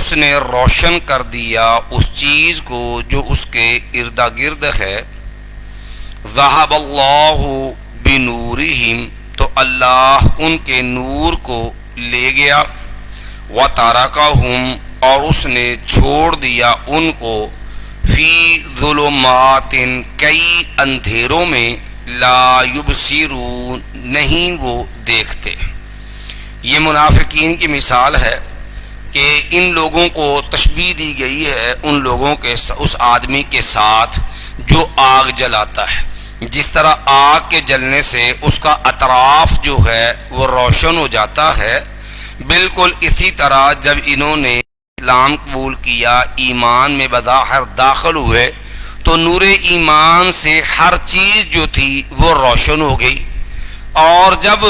اس نے روشن کر دیا اس چیز کو جو اس کے ارد گرد ہے. ذہب اللہ بنورہم، تو اللہ ان کے نور کو لے گیا. وترکہم، اور اس نے چھوڑ دیا ان کو فی ظلمات، کئی اندھیروں میں، لا یبصرون، نہیں وہ دیکھتے. یہ منافقین کی مثال ہے کہ ان لوگوں کو تشبیہ دی گئی ہے ان لوگوں کے اس آدمی کے ساتھ جو آگ جلاتا ہے. جس طرح آگ کے جلنے سے اس کا اطراف جو ہے وہ روشن ہو جاتا ہے، بالکل اسی طرح جب انہوں نے اسلام قبول کیا، ایمان میں بظاہر داخل ہوئے، تو نور ایمان سے ہر چیز جو تھی وہ روشن ہو گئی. اور جب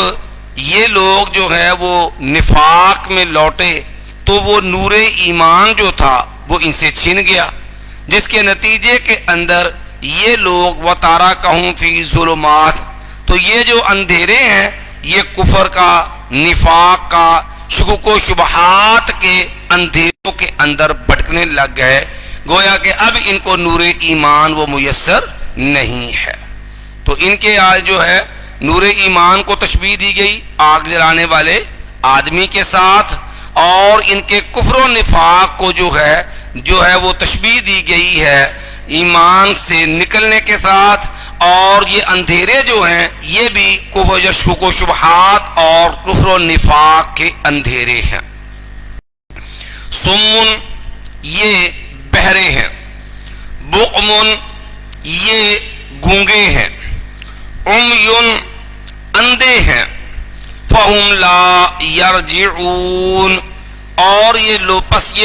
یہ لوگ جو ہے وہ نفاق میں لوٹے تو وہ نور ایمان جو تھا وہ ان سے چھن گیا، جس کے نتیجے کے اندر یہ لوگ وترکہم فی ظلمات، تو یہ جو اندھیرے ہیں یہ کفر کا، نفاق کا، شکوک و شبہات کے اندھیروں کے اندر بھٹکنے لگ گئے، گویا کہ اب ان کو نور ایمان وہ میسر نہیں ہے. تو ان کے آج جو ہے نور ایمان کو تشبیہ دی گئی آگ جلانے والے آدمی کے ساتھ، اور ان کے کفر و نفاق کو جو ہے وہ تشبیہ دی گئی ہے ایمان سے نکلنے کے ساتھ. اور یہ اندھیرے جو ہیں یہ بھی کفر، شکوک و شبہات اور کفر و نفاق کے اندھیرے ہیں. سمن، یہ بہرے ہیں. بکمن، یہ گونگے ہیں. عمیٌ، اندھے ہیں. فہم لا یرجعون، اور یہ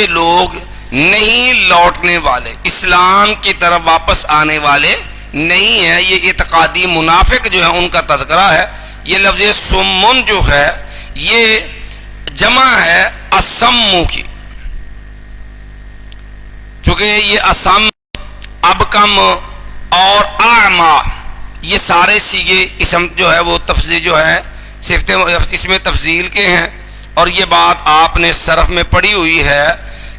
لوگ نہیں لوٹنے والے، اسلام کی طرف واپس آنے والے نہیں ہیں. یہ اعتقادی منافق جو ہے ان کا تذکرہ ہے. یہ لفظ سمن جو ہے یہ جمع ہے اسم کی، چونکہ یہ اسم، ابکم اور اعما یہ سارے سیگے اسم جو ہے وہ تفضیل جو ہے صفت اس میں تفضیل کے ہیں. اور یہ بات آپ نے صرف میں پڑھی ہوئی ہے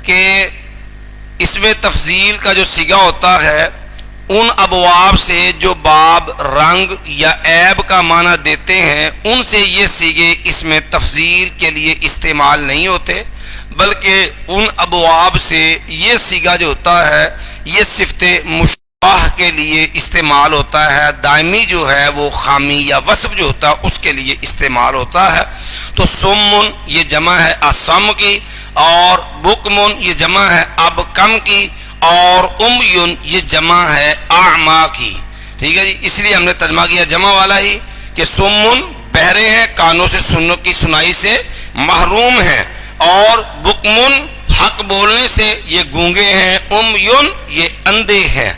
کہ اس میں تفضیل کا جو سیگا ہوتا ہے ان ابواب سے جو باب رنگ یا عیب کا معنی دیتے ہیں ان سے یہ سیگے اس میں تفضیل کے لیے استعمال نہیں ہوتے، بلکہ ان ابواب سے یہ سیگا جو ہوتا ہے یہ صفت مشبہ کے لیے استعمال ہوتا ہے. دائمی جو ہے وہ خامی یا وصف جو ہوتا ہے اس کے لیے استعمال ہوتا ہے. تو سمن یہ جمع ہے اسم کی، اور بکمن یہ جمع ہے ابکم کی، اور امیٌ یہ جمع ہے اعما کی. ٹھیک ہے جی، اس لیے ہم نے ترجمہ کیا جمع والا ہی کہ سمن بہرے ہیں، کانوں سے سننے کی سنائی سے محروم ہیں، اور بکمن حق بولنے سے یہ گونگے ہیں، امیٌ یہ اندھے ہیں.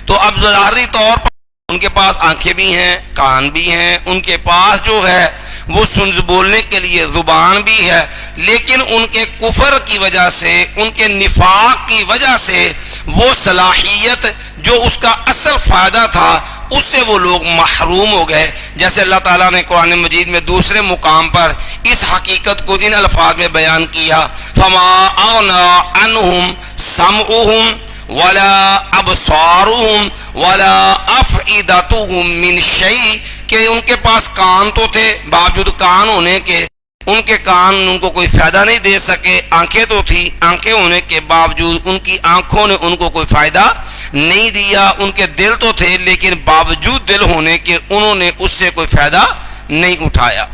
تو اب ظاہری طور پر ان کے پاس آنکھیں بھی ہیں، کان بھی ہیں، ان کے پاس جو ہے وہ بولنے کے لیے زبان بھی ہے، لیکن ان کے کفر کی وجہ سے، ان کے نفاق کی وجہ سے وہ صلاحیت جو اس کا اصل فائدہ تھا اس سے وہ لوگ محروم ہو گئے. جیسے اللہ تعالیٰ نے قرآن مجید میں دوسرے مقام پر اس حقیقت کو ان الفاظ میں بیان کیا، فما اغنى عنهم سمعهم ولا ابصارهم ولا افئدتهم من شيء، کہ ان کے پاس کان تو تھے، باوجود کان ہونے کے ان کے کان ان کو کوئی فائدہ نہیں دے سکے. آنکھیں تو تھی، آنکھیں ہونے کے باوجود ان کی آنکھوں نے ان کو کوئی فائدہ نہیں دیا. ان کے دل تو تھے لیکن باوجود دل ہونے کے انہوں نے اس سے کوئی فائدہ نہیں اٹھایا.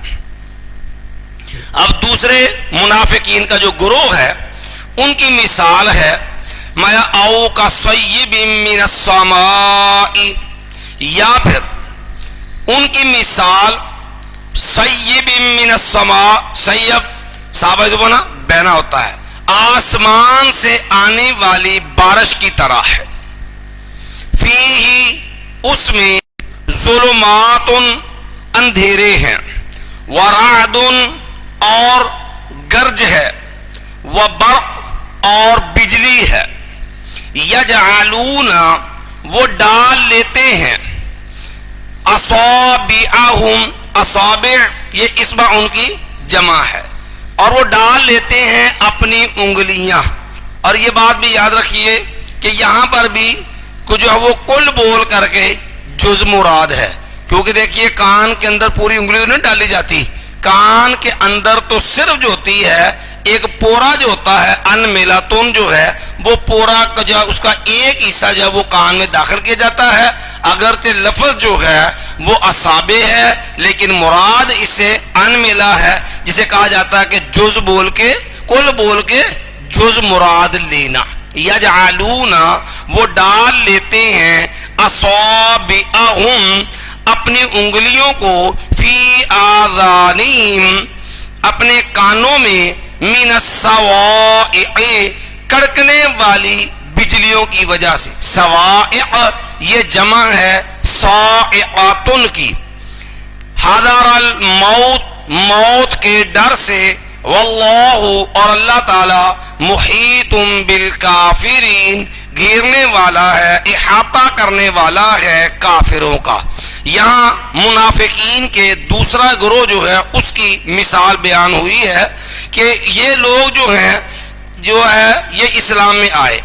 اب دوسرے منافقین کا جو گروہ ہے ان کی مثال ہے ما او کا صیب من السماء، یا پھر ان کی مثال سیب من السماء، سیب صحابہ جو بنا بہنا ہوتا ہے، آسمان سے آنے والی بارش کی طرح ہے. فیہ، اس میں ظلمات اندھیرے ہیں، ورعد اور گرج ہے، وبرق اور بجلی ہے. یجعلون وہ ڈال لیتے ہیں، اصابعہم، اصابع یہ اصبع ان کی جمع ہے، اور وہ ڈال لیتے ہیں اپنی انگلیاں اور یہ بات بھی یاد رکھیے کہ یہاں پر بھی جو ہے وہ کل بول کر کے جز مراد ہے، کیونکہ دیکھیے کان کے اندر پوری انگلی تو نہیں ڈالی جاتی، کان کے اندر تو صرف جو ہوتی ہے ایک پورا جو ہوتا ہے ان میلاتون جو ہے وہ پورا کا جو اس کا ایک حصہ جو ہے وہ کان میں داخل کیا جاتا ہے، اگرچہ لفظ جو ہے وہ اصابع ہے لیکن مراد اس سے ان میلا ہے، جسے کہا جاتا ہے کہ جز بول کے کل بول کے جز مراد لینا۔ یجعلون وہ ڈال لیتے ہیں اصابعہم اپنی انگلیوں کو فی آذانہم اپنے کانوں میں من الصواعق کڑکنے والی بجلیوں کی وجہ سے، صواعق یہ جمع ہے صاعقاتن کی، حذر الموت موت کے ڈر سے، واللہ اور اللہ تعالی محیط بالکافرین گھیرنے والا ہے، احاطہ کرنے والا ہے کافروں کا۔ یہاں منافقین کے دوسرا گروہ جو ہے اس کی مثال بیان ہوئی ہے کہ یہ لوگ جو ہے یہ اسلام میں آئے،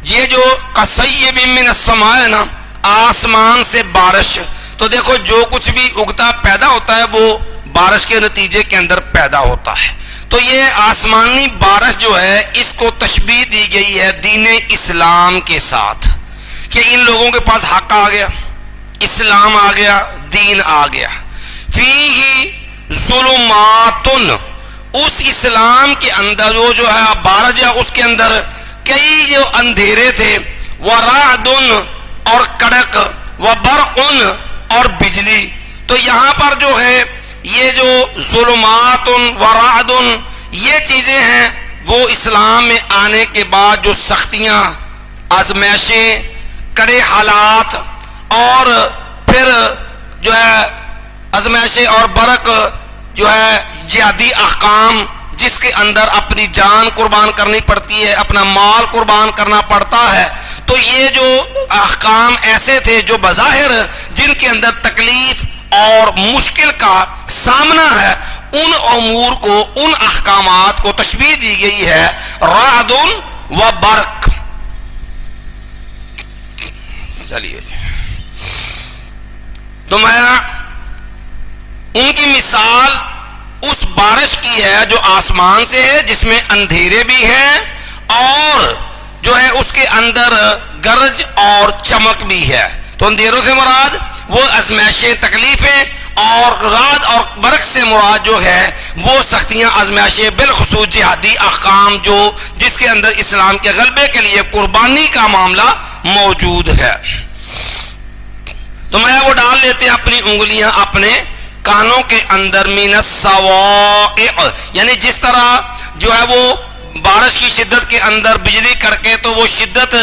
یہ جو کصیب من السماء ہے نا، آسمان سے بارش، تو دیکھو جو کچھ بھی اگتا پیدا ہوتا ہے وہ بارش کے نتیجے کے اندر پیدا ہوتا ہے، تو یہ آسمانی بارش جو ہے اس کو تشبیہ دی گئی ہے دین اسلام کے ساتھ، کہ ان لوگوں کے پاس حق آ گیا، اسلام آ گیا، دین آ گیا، فیہ ظلماتن اس اسلام کے اندر جو ہے بارش ہے اس کے اندر کئی جو اندھیرے تھے، ورعد اور کڑک، وبرق اور بجلی، تو یہاں پر جو ہے یہ جو ظلمات ورعد یہ چیزیں ہیں وہ اسلام میں آنے کے بعد جو سختیاں، آزمائشیں، کڑے حالات اور پھر جو ہے آزمائشیں اور برق جو ہے جہادی احکام جس کے اندر اپنی جان قربان کرنی پڑتی ہے، اپنا مال قربان کرنا پڑتا ہے، تو یہ جو احکام ایسے تھے جو بظاہر جن کے اندر تکلیف اور مشکل کا سامنا ہے، ان امور کو، ان احکامات کو تشبیہ دی گئی ہے رعد و برق۔ چلیے تو میں ان کی مثال اس بارش کی ہے جو آسمان سے ہے، جس میں اندھیرے بھی ہیں اور جو ہے اس کے اندر گرج اور چمک بھی ہے، تو اندھیروں سے مراد وہ آزمائشیں، تکلیفیں، اور رعد اور برق سے مراد جو ہے وہ سختیاں، آزمائشیں، بالخصوص جہادی احکام جو جس کے اندر اسلام کے غلبے کے لیے قربانی کا معاملہ موجود ہے۔ تو میں وہ ڈال لیتے ہیں اپنی انگلیاں اپنے کانوں کے اندر من الصواعق، یعنی جس طرح جو ہے وہ بارش کی شدت کے اندر بجلی کڑکے تو وہ شدت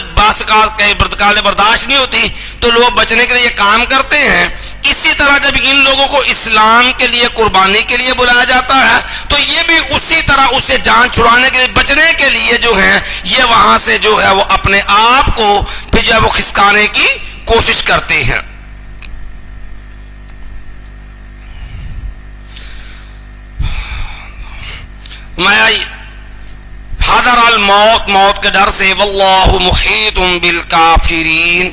قابل برداشت نہیں ہوتی، تو لوگ بچنے کے لیے کام کرتے ہیں، اسی طرح جب ان لوگوں کو اسلام کے لیے قربانی کے لیے بلایا جاتا ہے تو یہ بھی اسی طرح اسے جان چھڑانے کے لیے، بچنے کے لیے جو ہے یہ وہاں سے جو ہے وہ اپنے آپ کو پھر جو ہے وہ کھسکانے کی کوشش کرتے ہیں۔ میں حذر الموت، موت کے ڈر سے، واللہ محیط بالکافرین،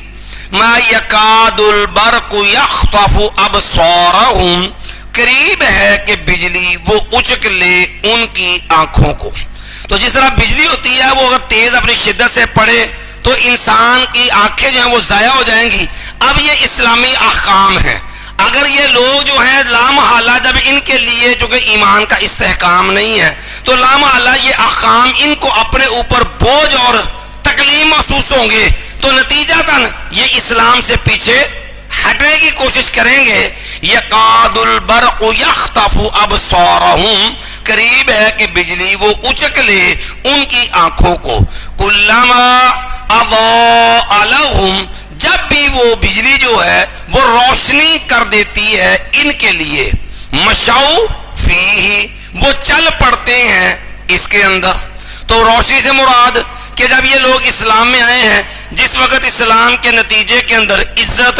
ما یکاد البرق یخطف ابصارہم، قریب ہے کہ بجلی وہ اچک لے ان کی آنکھوں کو۔ تو جس طرح بجلی ہوتی ہے وہ اگر تیز اپنی شدت سے پڑے تو انسان کی آنکھیں جو ہیں وہ ضائع ہو جائیں گی۔ اب یہ اسلامی احکام ہیں، اگر یہ لوگ جو ہیں لامحالہ جب ان کے لیے چونکہ ایمان کا استحکام نہیں ہے تو لامحالہ یہ احکام ان کو اپنے اوپر بوجھ اور تکلیف محسوس ہوں گے، تو نتیجتاً یہ اسلام سے پیچھے ہٹنے کی کوشش کریں گے۔ یکاد البرق یخطف ابصارہم، قریب ہے کہ بجلی وہ اچک لے ان کی آنکھوں کو، کلما اضاء لہم، جب بھی وہ بجلی جو ہے وہ روشنی کر دیتی ہے ان کے لیے، مشوا فیہ، وہ چل پڑتے ہیں اس کے اندر۔ تو روشنی سے مراد کہ جب یہ لوگ اسلام میں آئے ہیں، جس وقت اسلام کے نتیجے کے اندر عزت،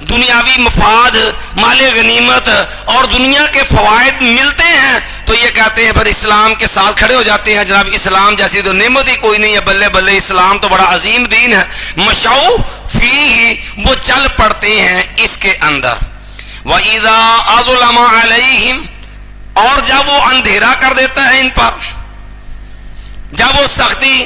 دنیاوی مفاد، مال غنیمت اور دنیا کے فوائد ملتے ہیں تو تو یہ کہتے ہیں پھر اسلام کے ساتھ کھڑے ہو جاتے ہیں جناب اسلام جیسی تو نعمت ہی کوئی نہیں ہے، بلے بلے اسلام تو بڑا عظیم دین ہے، مشاؤ فی وہ چل پڑتے ہیں اس کے اندر۔ وَإِذَا أَظْلَمَ عَلَيْهِمْ اور جب وہ اندھیرا کر دیتا ہے ان پر، جب وہ سختی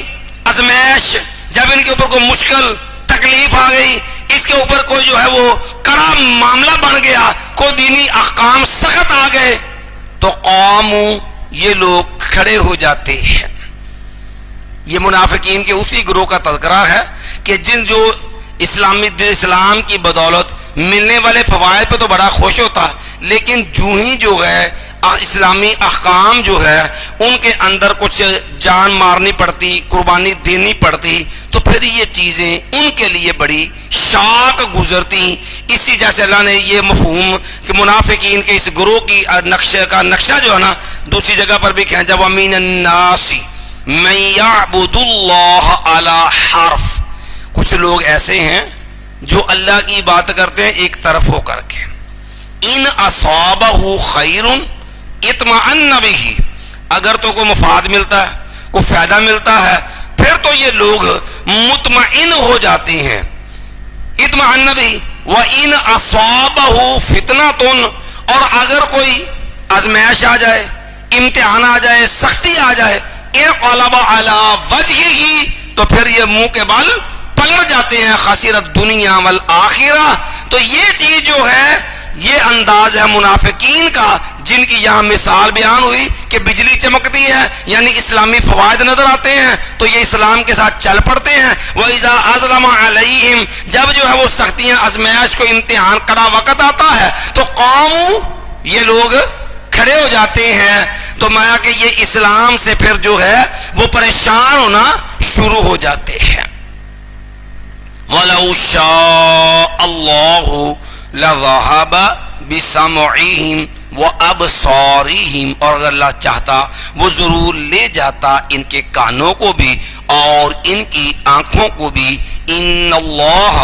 ازمائش، جب ان کے اوپر کوئی مشکل تکلیف آ گئی، اس کے اوپر کوئی جو ہے وہ کڑا معاملہ بن گیا، کوئی دینی احکام سخت آ گئے، تو قوموں یہ لوگ کھڑے ہو جاتے ہیں۔ یہ منافقین کے اسی گروہ کا تذکرہ ہے کہ جن جو اسلام کی بدولت ملنے والے فوائد پہ تو بڑا خوش ہوتا، لیکن جو ہی جو ہے اسلامی احکام جو ہے ان کے اندر کچھ جان مارنی پڑتی، قربانی دینی پڑتی، تو پھر یہ چیزیں ان کے لیے بڑی شاق گزرتی۔ اسی جیسے اللہ نے یہ مفہوم کہ منافقین کے اس گروہ کی نقشہ جو ہے نا دوسری جگہ پر بھی کہیں جب وَمِنَ النَّاسِ مَن يَعْبُدُ اللَّهَ عَلَى حَرْفٍ، کچھ لوگ ایسے ہیں جو اللہ کی بات کرتے ہیں ایک طرف ہو کر کے، ان اصابہ خیر اطمأن بہ، اگر تو کوئی مفاد ملتا ہے، کوئی فائدہ ملتا ہے، پھر تو یہ لوگ مطمئن ہو جاتے ہیں، اطمأن بہ۔ وَإِنْ أَصَابَهُ فِتْنَةٌ اور اگر کوئی آزمائش آ جائے، امتحان آ جائے، سختی آ جائے، انقلب علی وجہہ، تو پھر یہ منہ کے بل پلٹ جاتے ہیں، خسرت دنیا والآخرہ۔ تو یہ چیز جو ہے یہ انداز ہے منافقین کا، جن کی یہاں مثال بیان ہوئی کہ بجلی چمکتی ہے یعنی اسلامی فوائد نظر آتے ہیں تو یہ اسلام کے ساتھ چل پڑتے ہیں۔ وَإِذَا أَظْلَمَ عَلَيْهِمْ جب جو ہے وہ سختیاں آزمائش کو امتحان کڑا وقت آتا ہے تو قوم یہ لوگ کھڑے ہو جاتے ہیں، تو مایا کہ یہ اسلام سے پھر جو ہے وہ پریشان ہونا شروع ہو جاتے ہیں۔ وَلَوْ شَاءَ اللَّهُ لَذَهَبَ بِسَمْعِهِمْ وَأَبْصَارِهِمْ اور اگر اللہ چاہتا وہ ضرور لے جاتا ان کے کانوں کو بھی اور ان کی آنکھوں کو بھی۔ ان اللہ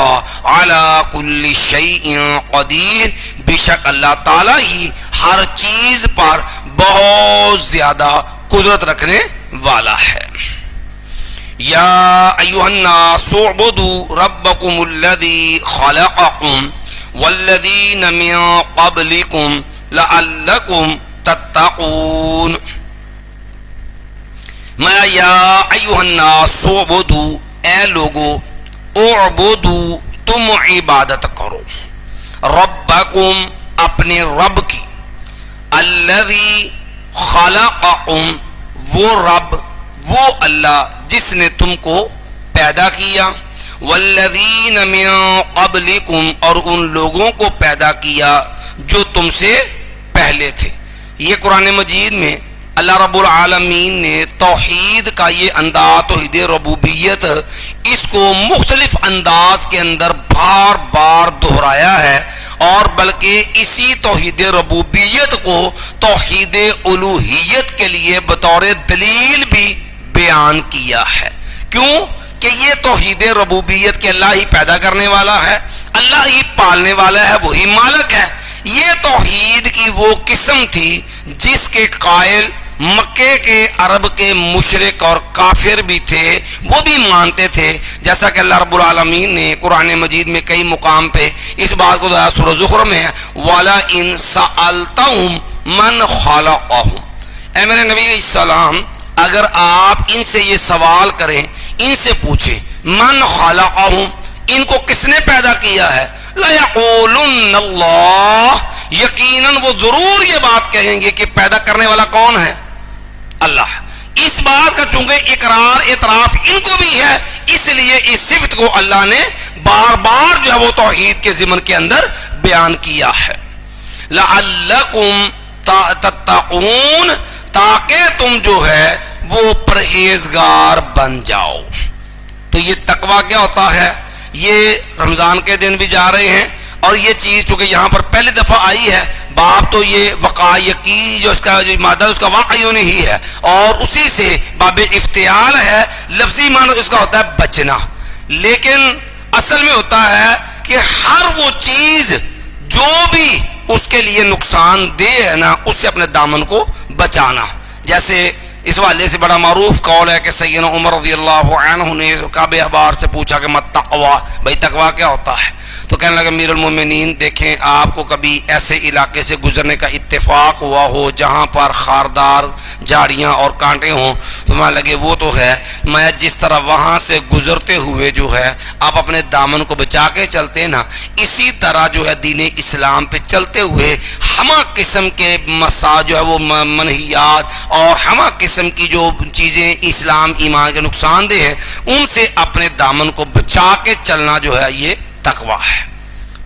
علی کل شیء قدیر، بے شک اللہ تعالی ہی ہر چیز پر بہت زیادہ قدرت رکھنے والا ہے۔ یا ایھا الناس اعبدوا ربکم الذی خلقکم والذین من قبلکم لعلکم تتقون۔ میں یا ایھا الناس اعبدوا اے لوگو، اعبدوا تم عبادت کرو، ربکم اپنے رب کی، الذی خلقکم وہ رب وہ اللہ جس نے تم کو پیدا کیا، والذین من قبلکم اور ان لوگوں کو پیدا کیا جو تم سے پہلے تھے۔ یہ قرآن مجید میں اللہ رب العالمین نے توحید کا یہ انداز، توحید ربوبیت، اس کو مختلف انداز کے اندر بار بار دہرایا ہے، اور بلکہ اسی توحید ربوبیت کو توحید الوہیت کے لیے بطور دلیل بھی بیان کیا ہے۔ کیوں کہ یہ توحید ربوبیت کے اللہ ہی پیدا کرنے والا ہے، اللہ ہی پالنے والا ہے، وہی مالک ہے۔ یہ توحید کی وہ قسم تھی جس کے قائل مکے کے عرب کے مشرک اور کافر بھی تھے، وہ بھی مانتے تھے، جیسا کہ اللہ رب العالمین نے قرآن مجید میں کئی مقام پہ اس بات کو سورہ زخرف میں ہے وَلَئِن سَأَلْتَهُمْ مَنْ خَلَقَهُمْ، اے میرے نبی علیہ السلام اگر آپ ان سے یہ سوال کریں، ان سے پوچھیں من خلقہم، ان کو کس نے پیدا کیا ہے، لَيَقُولُنَّ اللَّهُ، یقیناً وہ ضرور یہ بات کہیں گے کہ پیدا کرنے والا کون ہے، اللہ۔ اس بات کا چونکہ اقرار اعتراف ان کو بھی ہے، اس لیے اس صفت کو اللہ نے بار بار جو ہے وہ توحید کے ضمن کے اندر بیان کیا ہے۔ لَعَلَّكُمْ تَتَّقُونَ، تاکہ تم جو ہے وہ پرہیزگار بن جاؤ۔ تو یہ تقویٰ کیا ہوتا ہے؟ یہ رمضان کے دن بھی جا رہے ہیں اور یہ چیز چونکہ یہاں پر پہلی دفعہ آئی ہے، باب تو یہ وقایقی جو اس کا جو مادہ اس کا واقعیوں ہی ہے، اور اسی سے باب افتعال ہے، لفظی معنی اس کا ہوتا ہے بچنا، لیکن اصل میں ہوتا ہے کہ ہر وہ چیز جو بھی اس کے لیے نقصان دہ ہے نا، اس سے اپنے دامن کو بچانا. جیسے اس والے سے بڑا معروف قول ہے کہ سیدنا عمر رضی اللہ عنہ نے کعب احبار سے پوچھا کہ مت تقوا، بھائی تقوا کیا ہوتا ہے؟ تو کہنے لگا امیر المومنین دیکھیں آپ کو کبھی ایسے علاقے سے گزرنے کا اتفاق ہوا ہو جہاں پر خاردار جھاڑیاں اور کانٹے ہوں، تو میں لگے وہ تو ہے، میں جس طرح وہاں سے گزرتے ہوئے جو ہے آپ اپنے دامن کو بچا کے چلتے ہیں نا، اسی طرح جو ہے دین اسلام پہ چلتے ہوئے ہمہ قسم کے جو ہے وہ منہیات اور ہمہ قسم کی جو چیزیں اسلام ایمان کے نقصان دہ ہیں ان سے اپنے دامن کو بچا کے چلنا جو ہے یہ تقویٰ ہے.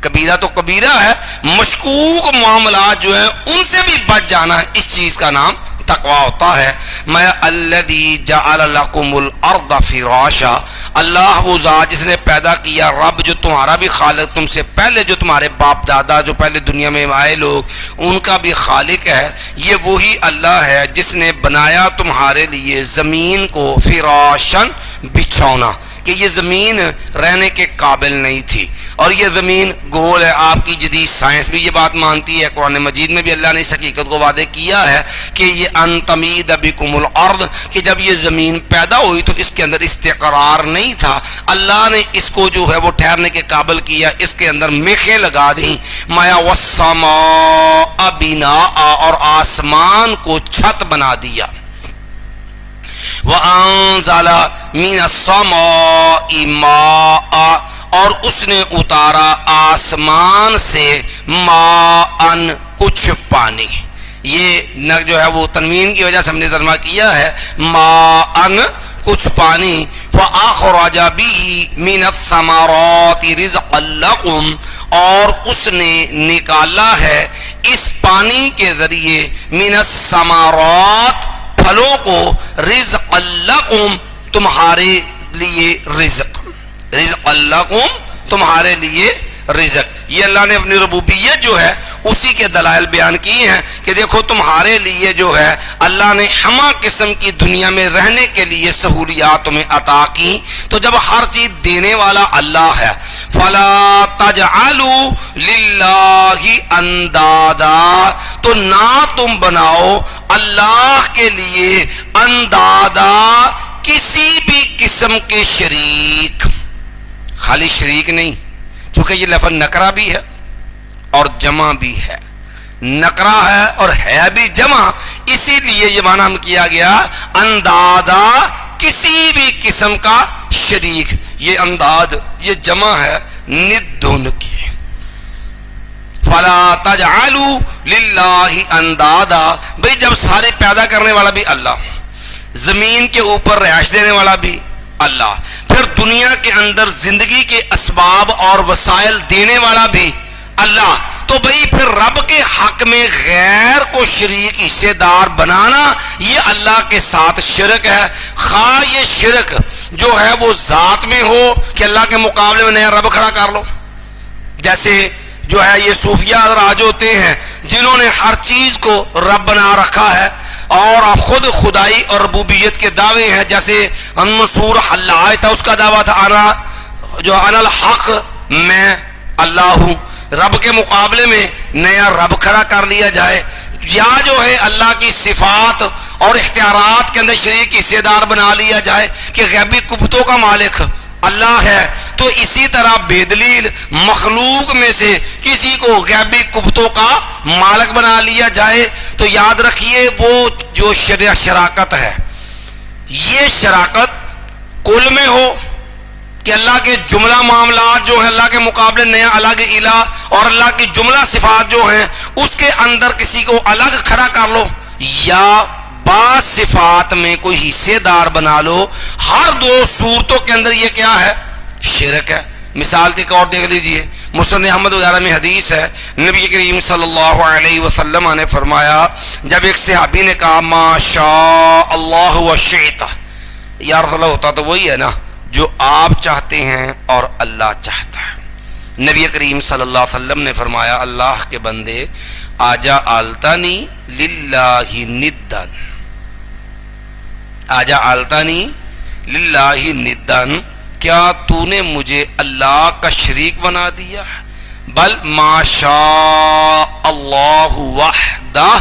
کبیرہ تو کبیرہ ہے، مشکوک معاملات جو ہیں ان سے بھی بچ جانا ہے، اس چیز کا نام تقویٰ ہوتا ہے. میں الذی جعل لکم الارض فراشا، اللہ وہ ذات جس نے پیدا کیا، رب جو تمہارا بھی خالق، تم سے پہلے جو تمہارے باپ دادا جو پہلے دنیا میں آئے لوگ ان کا بھی خالق ہے. یہ وہی اللہ ہے جس نے بنایا تمہارے لیے زمین کو فراشن، بچھونا، کہ یہ زمین رہنے کے قابل نہیں تھی اور یہ زمین گول ہے. آپ کی جدید سائنس بھی یہ بات مانتی ہے، قرآن مجید میں بھی اللہ نے اس حقیقت کو وعدے کیا ہے کہ یہ ان تمید بکم الارض، کہ جب یہ زمین پیدا ہوئی تو اس کے اندر استقرار نہیں تھا، اللہ نے اس کو جو ہے وہ ٹھہرنے کے قابل کیا، اس کے اندر میخیں لگا دیں. مایا والسماء بناء، اور آسمان کو چھت بنا دیا. وَأَنزَلَ مِنَ السَّمَاءِ مَاءً، اور اس نے اتارا آسمان سے ماءً، کچھ پانی. یہ جو ہے وہ تنوین کی وجہ سے ہم نے ترجمہ کیا ہے ماءً، کچھ پانی. فَأَخْرَجَ بِهِ مِنَ الثَّمَرَاتِ رِزْقًا لَكُمْ، اور اس نے نکالا ہے اس پانی کے ذریعے من الثمرات، پھلوں کو، رزق لکم، تمہارے لیے رزق، رزق لکم، تمہارے لیے رزق. یہ اللہ نے اپنی ربوبیت جو ہے اسی کے دلائل بیان کیے ہیں کہ دیکھو تمہارے لیے جو ہے اللہ نے ہمہ قسم کی دنیا میں رہنے کے لیے سہولیات تمہیں عطا کی. تو جب ہر چیز دینے والا اللہ ہے، فلا تجعلوا للہ اندادا، تو نہ تم بناؤ اللہ کے لیے اندادا، کسی بھی قسم کے شریک. خالی شریک نہیں، چونکہ یہ لفظ نکرہ بھی ہے اور جمع بھی ہے، نکرہ ہے اور ہے بھی جمع، اسی لیے یہ معنی کیا گیا اندادا، کسی بھی قسم کا شریک. یہ انداد یہ جمع ہے ندون کی. فلا تجعلوا للہ اندادا، بھئی جب سارے پیدا کرنے والا بھی اللہ، زمین کے اوپر رہائش دینے والا بھی اللہ، پھر دنیا کے اندر زندگی کے اسباب اور وسائل دینے والا بھی اللہ، تو بھئی پھر رب کے حق میں غیر کو شریک حصے دار بنانا یہ اللہ کے ساتھ شرک ہے. خواہ یہ شرک جو ہے وہ ذات میں ہو کہ اللہ کے مقابلے میں نیا رب کھڑا کر لو، جیسے جو ہے یہ صوفیہ حضرات ہوتے ہیں جنہوں نے ہر چیز کو رب بنا رکھا ہے اور آپ خود خدائی اور ربوبیت کے دعوے ہیں. جیسے منصور حلائے تھا، اس کا دعویٰ تھا انا الحق، میں اللہ ہوں. رب کے مقابلے میں نیا رب کھڑا کر لیا جائے، یا جو ہے اللہ کی صفات اور اختیارات کے اندر شریک حصے دار بنا لیا جائے کہ غیبی قوتوں کا مالک اللہ ہے، تو اسی طرح بے دلیل مخلوق میں سے کسی کو غیبی قوتوں کا مالک بنا لیا جائے. تو یاد رکھیے وہ جو شراکت ہے، یہ شراکت کل میں ہو کہ اللہ کے جملہ معاملات جو ہیں اللہ کے مقابلے نیا الگ الہ، اور اللہ کی جملہ صفات جو ہیں اس کے اندر کسی کو الگ کھڑا کر لو، یا بعض صفات میں کوئی حصے دار بنا لو. ہر دو صورتوں کے اندر یہ کیا ہے؟ شرک ہے. مثال کے طور دیکھ لیجئے، مسند احمد وغیرہ میں حدیث ہے، نبی کریم صلی اللہ علیہ وسلم نے فرمایا، جب ایک صحابی نے کہا ما شاء اللہ و شئت، یا رسول اللہ ہوتا تو وہی ہے نا جو آپ چاہتے ہیں اور اللہ چاہتا ہے. نبی کریم صلی اللہ علیہ وسلم نے فرمایا اللہ کے بندے آجا آلتانی للہ ندن، آجا آلتانی للہ ندن، کیا تو نے مجھے اللہ کا شریک بنا دیا؟ بل ما شاء اللہ وحدہ،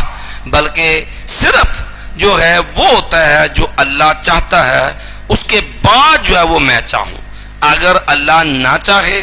بلکہ صرف جو ہے وہ ہوتا ہے جو اللہ چاہتا ہے، اس کے بعد جو ہے وہ میں چاہوں۔ اگر اللہ نہ چاہے،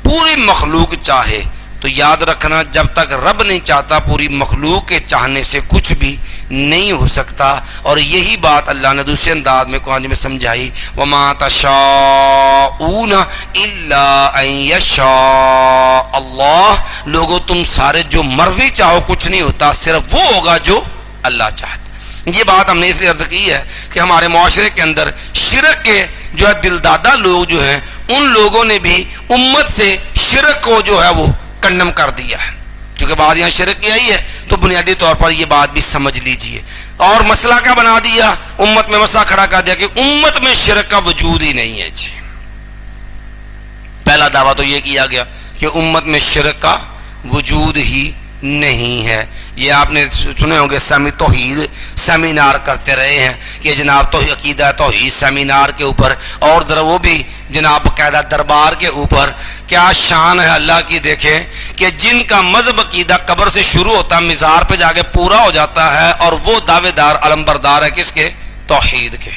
پوری مخلوق چاہے، تو یاد رکھنا جب تک رب نہیں چاہتا پوری مخلوق کے چاہنے سے کچھ بھی نہیں ہو سکتا۔ اور یہی بات اللہ نے دوسرے انداز میں قرآن میں سمجھائی، وَمَا تَشَاءُونَ إِلَّا أَن يَشَاءَ اللَّهُ، لوگو تم سارے جو مرضی چاہو کچھ نہیں ہوتا، صرف وہ ہوگا جو اللہ چاہتا۔ یہ بات ہم نے اس لیے عرض کی ہے کہ ہمارے معاشرے کے اندر شرک کے جو ہے دلدادہ لوگ جو ہیں، ان لوگوں نے بھی امت سے شرک کو جو ہے وہ کنڈم کر دیا ہے۔ چونکہ بات یہاں شرک کی آئی ہے تو بنیادی طور پر یہ بات بھی سمجھ لیجئے۔ اور مسئلہ کیا بنا دیا؟ امت میں مسئلہ کھڑا کر دیا کہ امت میں شرک کا وجود ہی نہیں ہے جی۔ پہلا دعویٰ تو یہ کیا گیا کہ امت میں شرک کا وجود ہی نہیں ہے۔ یہ آپ نے سنے ہوں گے سیمی توحید سیمینار کرتے رہے ہیں کہ جناب تو عقیدہ توحید سیمینار کے اوپر، اور وہ بھی جناب باقاعدہ دربار کے اوپر۔ کیا شان ہے اللہ کی، دیکھیں کہ جن کا مذہب عقیدہ قبر سے شروع ہوتا ہے، مزار پہ جا کے پورا ہو جاتا ہے، اور وہ دعوے دار علمبردار ہے کس کے؟ توحید کے۔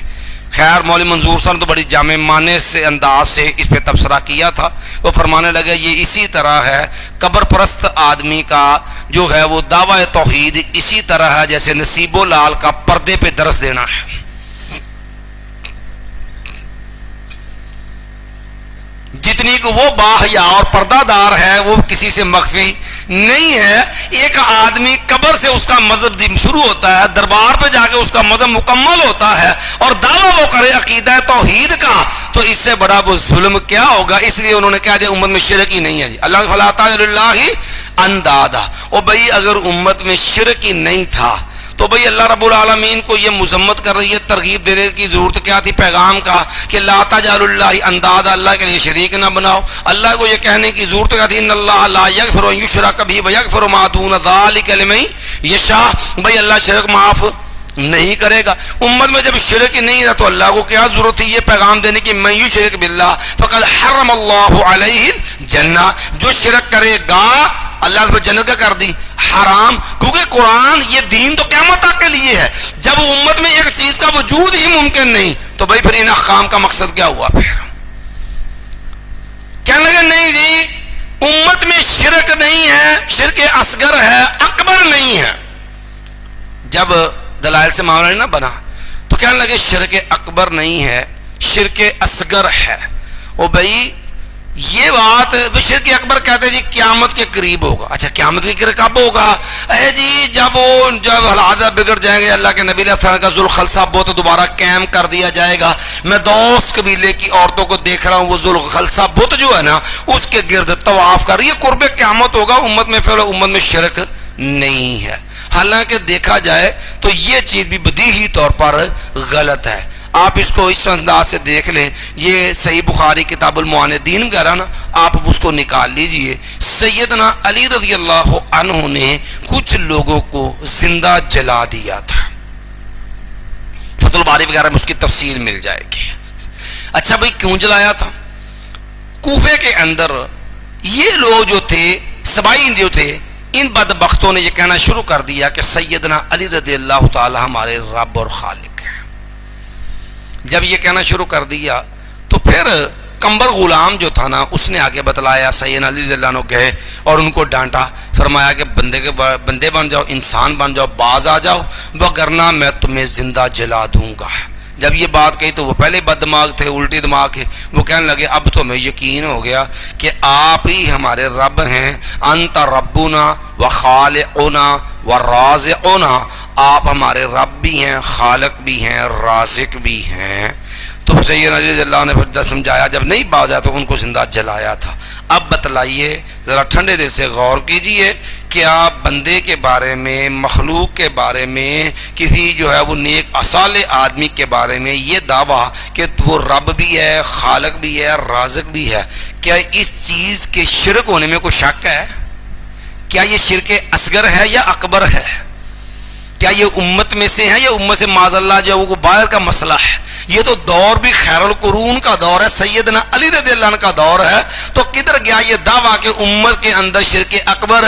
خیر مولوی منظور صاحب نے تو بڑی جامع معنی سے انداز سے اس پہ تبصرہ کیا تھا۔ وہ فرمانے لگے یہ اسی طرح ہے، قبر پرست آدمی کا جو ہے وہ دعوی توحید اسی طرح ہے جیسے نصیب و لال کا پردے پہ درس دینا ہے۔ جتنی کہ وہ باحیا اور پردہ دار ہے وہ کسی سے مخفی نہیں ہے۔ ایک آدمی قبر سے اس کا مذہب شروع ہوتا ہے، دربار پہ جا کے اس کا مذہب مکمل ہوتا ہے، اور دعویٰ وہ کرے عقیدہ توحید کا، تو اس سے بڑا وہ ظلم کیا ہوگا؟ اس لیے انہوں نے کہہ دیا امت میں شرک ہی نہیں ہے جی۔ اللہ فلا تجعلوا للہ اندادا۔ او بھائی اگر امت میں شرک ہی نہیں تھا تو بھئی اللہ رب العالمین کو یہ مذمت کر رہی ہے، ترغیب دینے کی ضرورت کیا تھی پیغام کا کہ لا تجعلوا للہ اندادا، اللہ کے لیے شریک نہ بناؤ۔ اللہ کو یہ کہنے کی ضرورت کیا تھی ان اللہ لا یغفر ان یشرک بہ ویغفر ما دون ذلک لمن یشاء، بھئی اللہ شرک معاف نہیں کرے گا۔ امت میں جب شرک ہی نہیں ہے تو اللہ کو کیا ضرورت تھی یہ پیغام دینے کی من یشرک باللہ فقد حرم اللہ علیہ الجنہ، جو شرک کرے گا اللہ اس پر جنت کا کر دی حرام، کیونکہ قرآن یہ دین تو قیامت تک کے لیے ہے۔ جب امت میں ایک چیز کا وجود ہی ممکن نہیں تو بھائی پھر ان احکام کا مقصد کیا ہوا؟ پھر کہنے لگے نہیں جی امت میں شرک نہیں ہے، شرک اصغر ہے، اکبر نہیں ہے۔ جب دلائل سے معاملہ نہیں نہ بنا تو کہنے لگے شرک اکبر نہیں ہے، شرک اصغر ہے۔ او بھائی یہ بات شرک اکبر کہتے ہیں جی قیامت کے قریب ہوگا۔ اچھا قیامت کے قریب کب ہوگا؟ اے جی جب حالات بگڑ جائیں گے، اللہ کے نبی علیہ السلام کا ذوالخلصہ بت دوبارہ قائم کر دیا جائے گا۔ میں دوست قبیلے کی عورتوں کو دیکھ رہا ہوں، وہ ذوالخلصہ بت جو ہے نا اس کے گرد طواف کر رہی ہے، قرب قیامت ہوگا۔ امت میں پھر امت میں شرک نہیں ہے۔ حالانکہ دیکھا جائے تو یہ چیز بھی بدیہی طور پر غلط ہے۔ آپ اس کو اس انداز سے دیکھ لیں، یہ صحیح بخاری کتاب المعاندین وغیرہ نا آپ اس کو نکال لیجئے۔ سیدنا علی رضی اللہ عنہ نے کچھ لوگوں کو زندہ جلا دیا تھا، فتح الباری وغیرہ میں اس کی تفصیل مل جائے گی۔ اچھا بھائی کیوں جلایا تھا؟ کوفے کے اندر یہ لوگ جو تھے سبائی جو تھے، ان بدبختوں نے یہ کہنا شروع کر دیا کہ سیدنا علی رضی اللہ تعالی ہمارے رب اور خالق ہیں۔ جب یہ کہنا شروع کر دیا تو پھر کمبر غلام جو تھا نا اس نے آگے بتلایا، سیدنا علی رضی اللہ عنہ گئے اور ان کو ڈانٹا، فرمایا کہ بندے بن جاؤ، انسان بن جاؤ، باز آ جاؤ، وگرنہ میں تمہیں زندہ جلا دوں گا۔ جب یہ بات کہی تو وہ پہلے بد دماغ تھے، الٹی دماغ کے، وہ کہنے لگے اب تو ہمیں یقین ہو گیا کہ آپ ہی ہمارے رب ہیں، انت ربنا و خالقنا و رازقنا، آپ ہمارے رب بھی ہیں، خالق بھی ہیں، رازق بھی ہیں۔ تو سیدنا علی رضی اللہ نے پھر سمجھایا، جب نہیں باز آیا تو ان کو زندہ جلایا تھا۔ اب بتلائیے ذرا ٹھنڈے دل سے غور کیجئے، کیا بندے کے بارے میں، مخلوق کے بارے میں، کسی جو ہے وہ نیک اصالح آدمی کے بارے میں یہ دعویٰ کہ وہ رب بھی ہے، خالق بھی ہے، رازق بھی ہے، کیا اس چیز کے شرک ہونے میں کوئی شک ہے؟ کیا یہ شرک اصغر ہے یا اکبر ہے؟ کیا یہ امت میں سے ہے یا امت سے معاذ اللہ جو وہ باہر کا مسئلہ ہے؟ یہ تو دور بھی خیر القرون کا دور ہے، سیدنا علی رضی اللہ عنہ کا دور ہے، تو کدھر گیا یہ دعویٰ کہ امت کے اندر شرک اکبر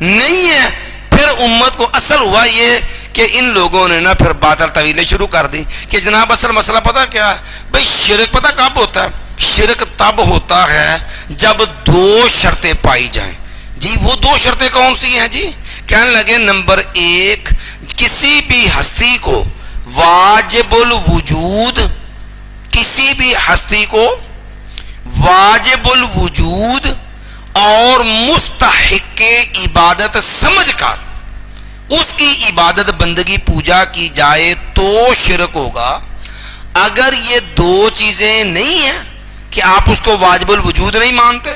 نہیں ہے؟ پھر امت کو اصل ہوا یہ کہ ان لوگوں نے نا پھر باطل طویلیں شروع کر دی کہ جناب اصل مسئلہ پتہ کیا ہے بھائی، شرک پتہ کب ہوتا ہے؟ شرک تب ہوتا ہے جب دو شرطیں پائی جائیں۔ جی وہ دو شرطیں کون سی ہیں؟ جی کہنے لگے نمبر ایک، کسی بھی ہستی کو واجب الوجود، کسی بھی ہستی کو واجب الوجود اور مستحق عبادت سمجھ کر اس کی عبادت بندگی پوجا کی جائے تو شرک ہوگا۔ اگر یہ دو چیزیں نہیں ہیں کہ آپ اس کو واجب الوجود نہیں مانتے،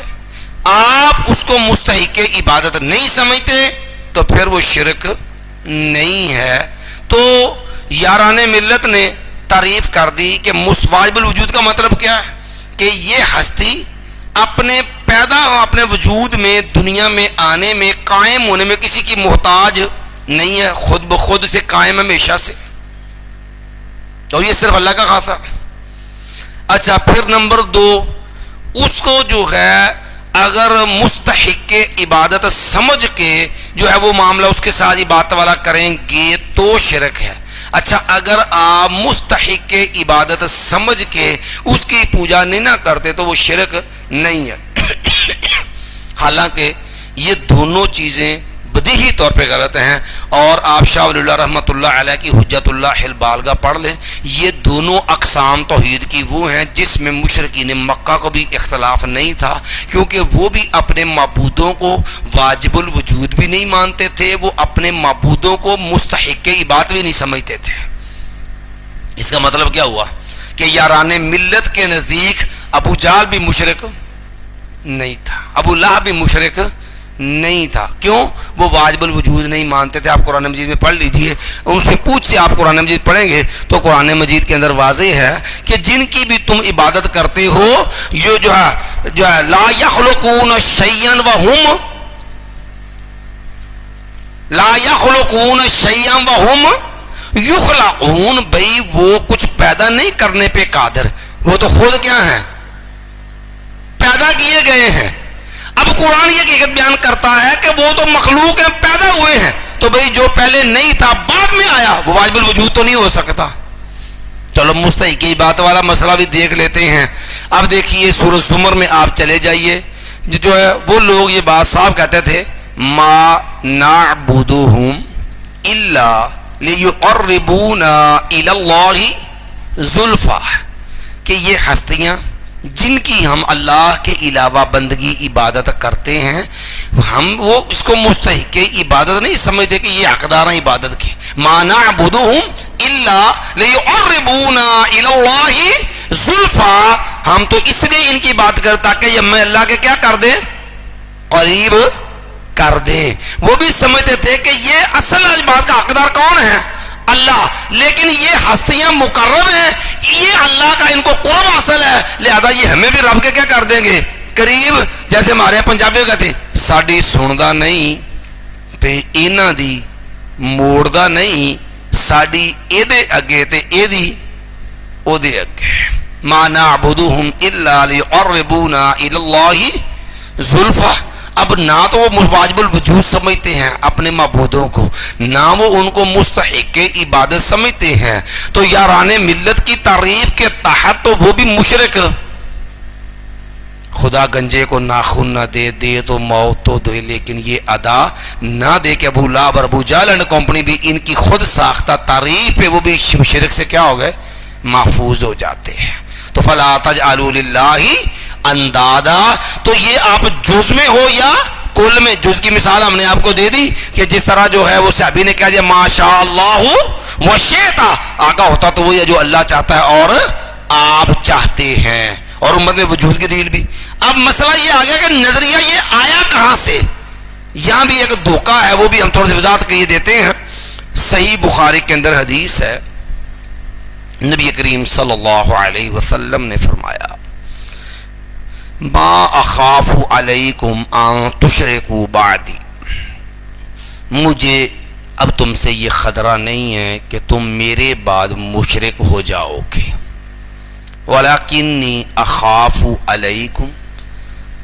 آپ اس کو مستحق عبادت نہیں سمجھتے، تو پھر وہ شرک نہیں ہے۔ تو یاران ملت نے تعریف کر دی کہ واجب الوجود کا مطلب کیا ہے؟ کہ یہ ہستی اپنے اپنے وجود میں، دنیا میں آنے میں، قائم ہونے میں کسی کی محتاج نہیں ہے، خود بخود سے قائم ہمیشہ سے، اور یہ صرف اللہ کا خاصہ۔ اچھا پھر نمبر دو، اس کو جو ہے اگر مستحق عبادت سمجھ کے جو ہے وہ معاملہ اس کے ساتھ عبادت والا کریں گے تو شرک ہے۔ اچھا اگر آپ مستحق عبادت سمجھ کے اس کی پوجا نہیں نہ کرتے تو وہ شرک نہیں ہے۔ حالانکہ یہ دونوں چیزیں بدیہی طور پہ غلط ہیں، اور آپ شاہ ولی اللہ رحمۃ اللہ علیہ کی حجت اللہ البالغہ پڑھ لیں، یہ دونوں اقسام توحید کی وہ ہیں جس میں مشرکین مکہ کو بھی اختلاف نہیں تھا، کیونکہ وہ بھی اپنے معبودوں کو واجب الوجود بھی نہیں مانتے تھے، وہ اپنے معبودوں کو مستحق عبادت بھی نہیں سمجھتے تھے۔ اس کا مطلب کیا ہوا کہ یاران ملت کے نزدیک ابو جہل بھی مشرک نہیں تھا، ابو لہب بھی مشرک نہیں تھا۔ کیوں؟ وہ واجب الوجود نہیں مانتے تھے۔ آپ قرآن مجید میں پڑھ لیجئے، ان سے پوچھ سے آپ قرآن مجید پڑھیں گے تو قرآن مجید کے اندر واضح ہے کہ جن کی بھی تم عبادت کرتے ہو یہ جو ہے لا یخلقون شیئا وہم لا یخلقون شیئا وہم یخلقون، بھئی وہ کچھ پیدا نہیں کرنے پہ قادر، وہ تو خود کیا ہیں؟ پیدا کیے گئے ہیں۔ اب قرآن یہ حقیقت بیان کرتا ہے کہ وہ تو مخلوق ہیں، پیدا ہوئے ہیں، تو بھئی جو پہلے نہیں تھا بعد میں آیا وہ واجب الوجود تو نہیں ہو سکتا۔ چلو مستحق عبادت والا مسئلہ بھی دیکھ لیتے ہیں۔ اب دیکھیے سورۃ زمر میں آپ چلے جائیے، جو ہے وہ لوگ یہ بات صاف کہتے تھے ما نعبدہم الا لیقربونا الی اللہ زلفا، کہ یہ ہستیاں جن کی ہم اللہ کے علاوہ بندگی عبادت کرتے ہیں، ہم وہ اس کو مستحق عبادت نہیں سمجھتے کہ یہ حقدار ہیں عبادت کے۔ ما نعبدہم الا لیقربونا الی اللہ زلفا، ہم تو اس لیے ان کی بات کرتے تاکہ یہ ہمیں اللہ کے کیا کر دیں؟ قریب کر دیں۔ وہ بھی سمجھتے تھے کہ یہ اصل اس بات کا حقدار کون ہے؟ اللہ، لیکن یہ ہستیاں مقرب ہیں، یہ اللہ کا ان کو قرب حاصل ہے، لہذا یہ ہمیں بھی رب کے کیا کر دیں گے؟ قریب۔ جیسے ہمارے پنجابی کہتے ہیں ساڈی سندا نہیں تے انہاں دی موڑدا نہیں، ساڈی اے دے اگے تے اے دی او دے اگے۔ ما نعبدہم الا لیقربونا الی اللہ زلفا، اب نہ تو وہ واجب الوجود سمجھتے ہیں اپنے معبودوں کو، نہ وہ ان کو مستحق عبادت سمجھتے ہیں، تو یاران ملت کی تعریف کے تحت تو وہ بھی مشرک۔ خدا گنجے کو ناخن نہ دے، دے تو موت تو دے، لیکن یہ ادا نہ دے کہ ابو لہب اور ابو جہل اینڈ کمپنی بھی ان کی خود ساختہ تعریف پہ وہ بھی شرک سے کیا ہو گئے؟ محفوظ ہو جاتے ہیں۔ تو فلا تجعلوا للہ اندادا، تو یہ آپ جز میں ہو یا کل میں؟ جز کی مثال ہم نے آپ کو دے دی کہ جس طرح جو ہے وہ صحابی نے کہا دیا ما شاء اللہ وشئت، آقا ہوتا تو وہی ہے جو اللہ چاہتا ہے اور آپ چاہتے ہیں، اور امت میں وجود کی دلیل بھی۔ اب مسئلہ یہ آ گیا کہ نظریہ یہ آیا کہاں سے؟ یہاں بھی ایک دھوکہ ہے، وہ بھی ہم تھوڑی سی وضاحت کے دیتے ہیں۔ صحیح بخاری کے اندر حدیث ہے، نبی کریم صلی اللہ علیہ وسلم نے فرمایا ما اخاف علیکم ان تشرکوا بعدی، مجھے اب تم سے یہ خطرہ نہیں ہے کہ تم میرے بعد مشرک ہو جاؤ گے، ولکنی اخاف علیکم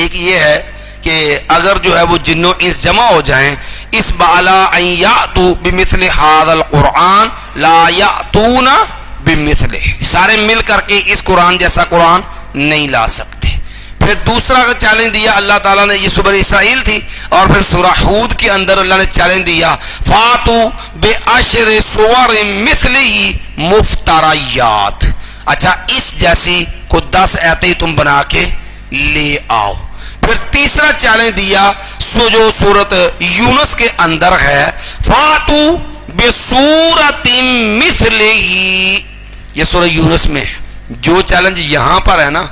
ایک یہ ہے کہ اگر جو ہے وہ جن و انس جمع ہو جائیں اس بالا ان یاتوا بمثل هذا القرآن لا یاتون بمثلہ، سارے مل کر کے اس قرآن جیسا قرآن نہیں لا سکتے۔ پھر دوسرا چیلنج دیا اللہ تعالیٰ نے، یہ سورہ اسرائیل تھی، اور پھر سورہ ہود کے اندر اللہ نے چیلنج دیا فاتو بعشر سور مثلہ مفتریات، اچھا اس جیسی کو 10 آیتیں تم بنا کے لے آؤ۔ پھر تیسرا چیلنج دیا جو سورت یونس کے اندر ہے فاتو بسورۃ مثلہ، یہ سورہ یونس میں جو چیلنج یہاں پر ہے نا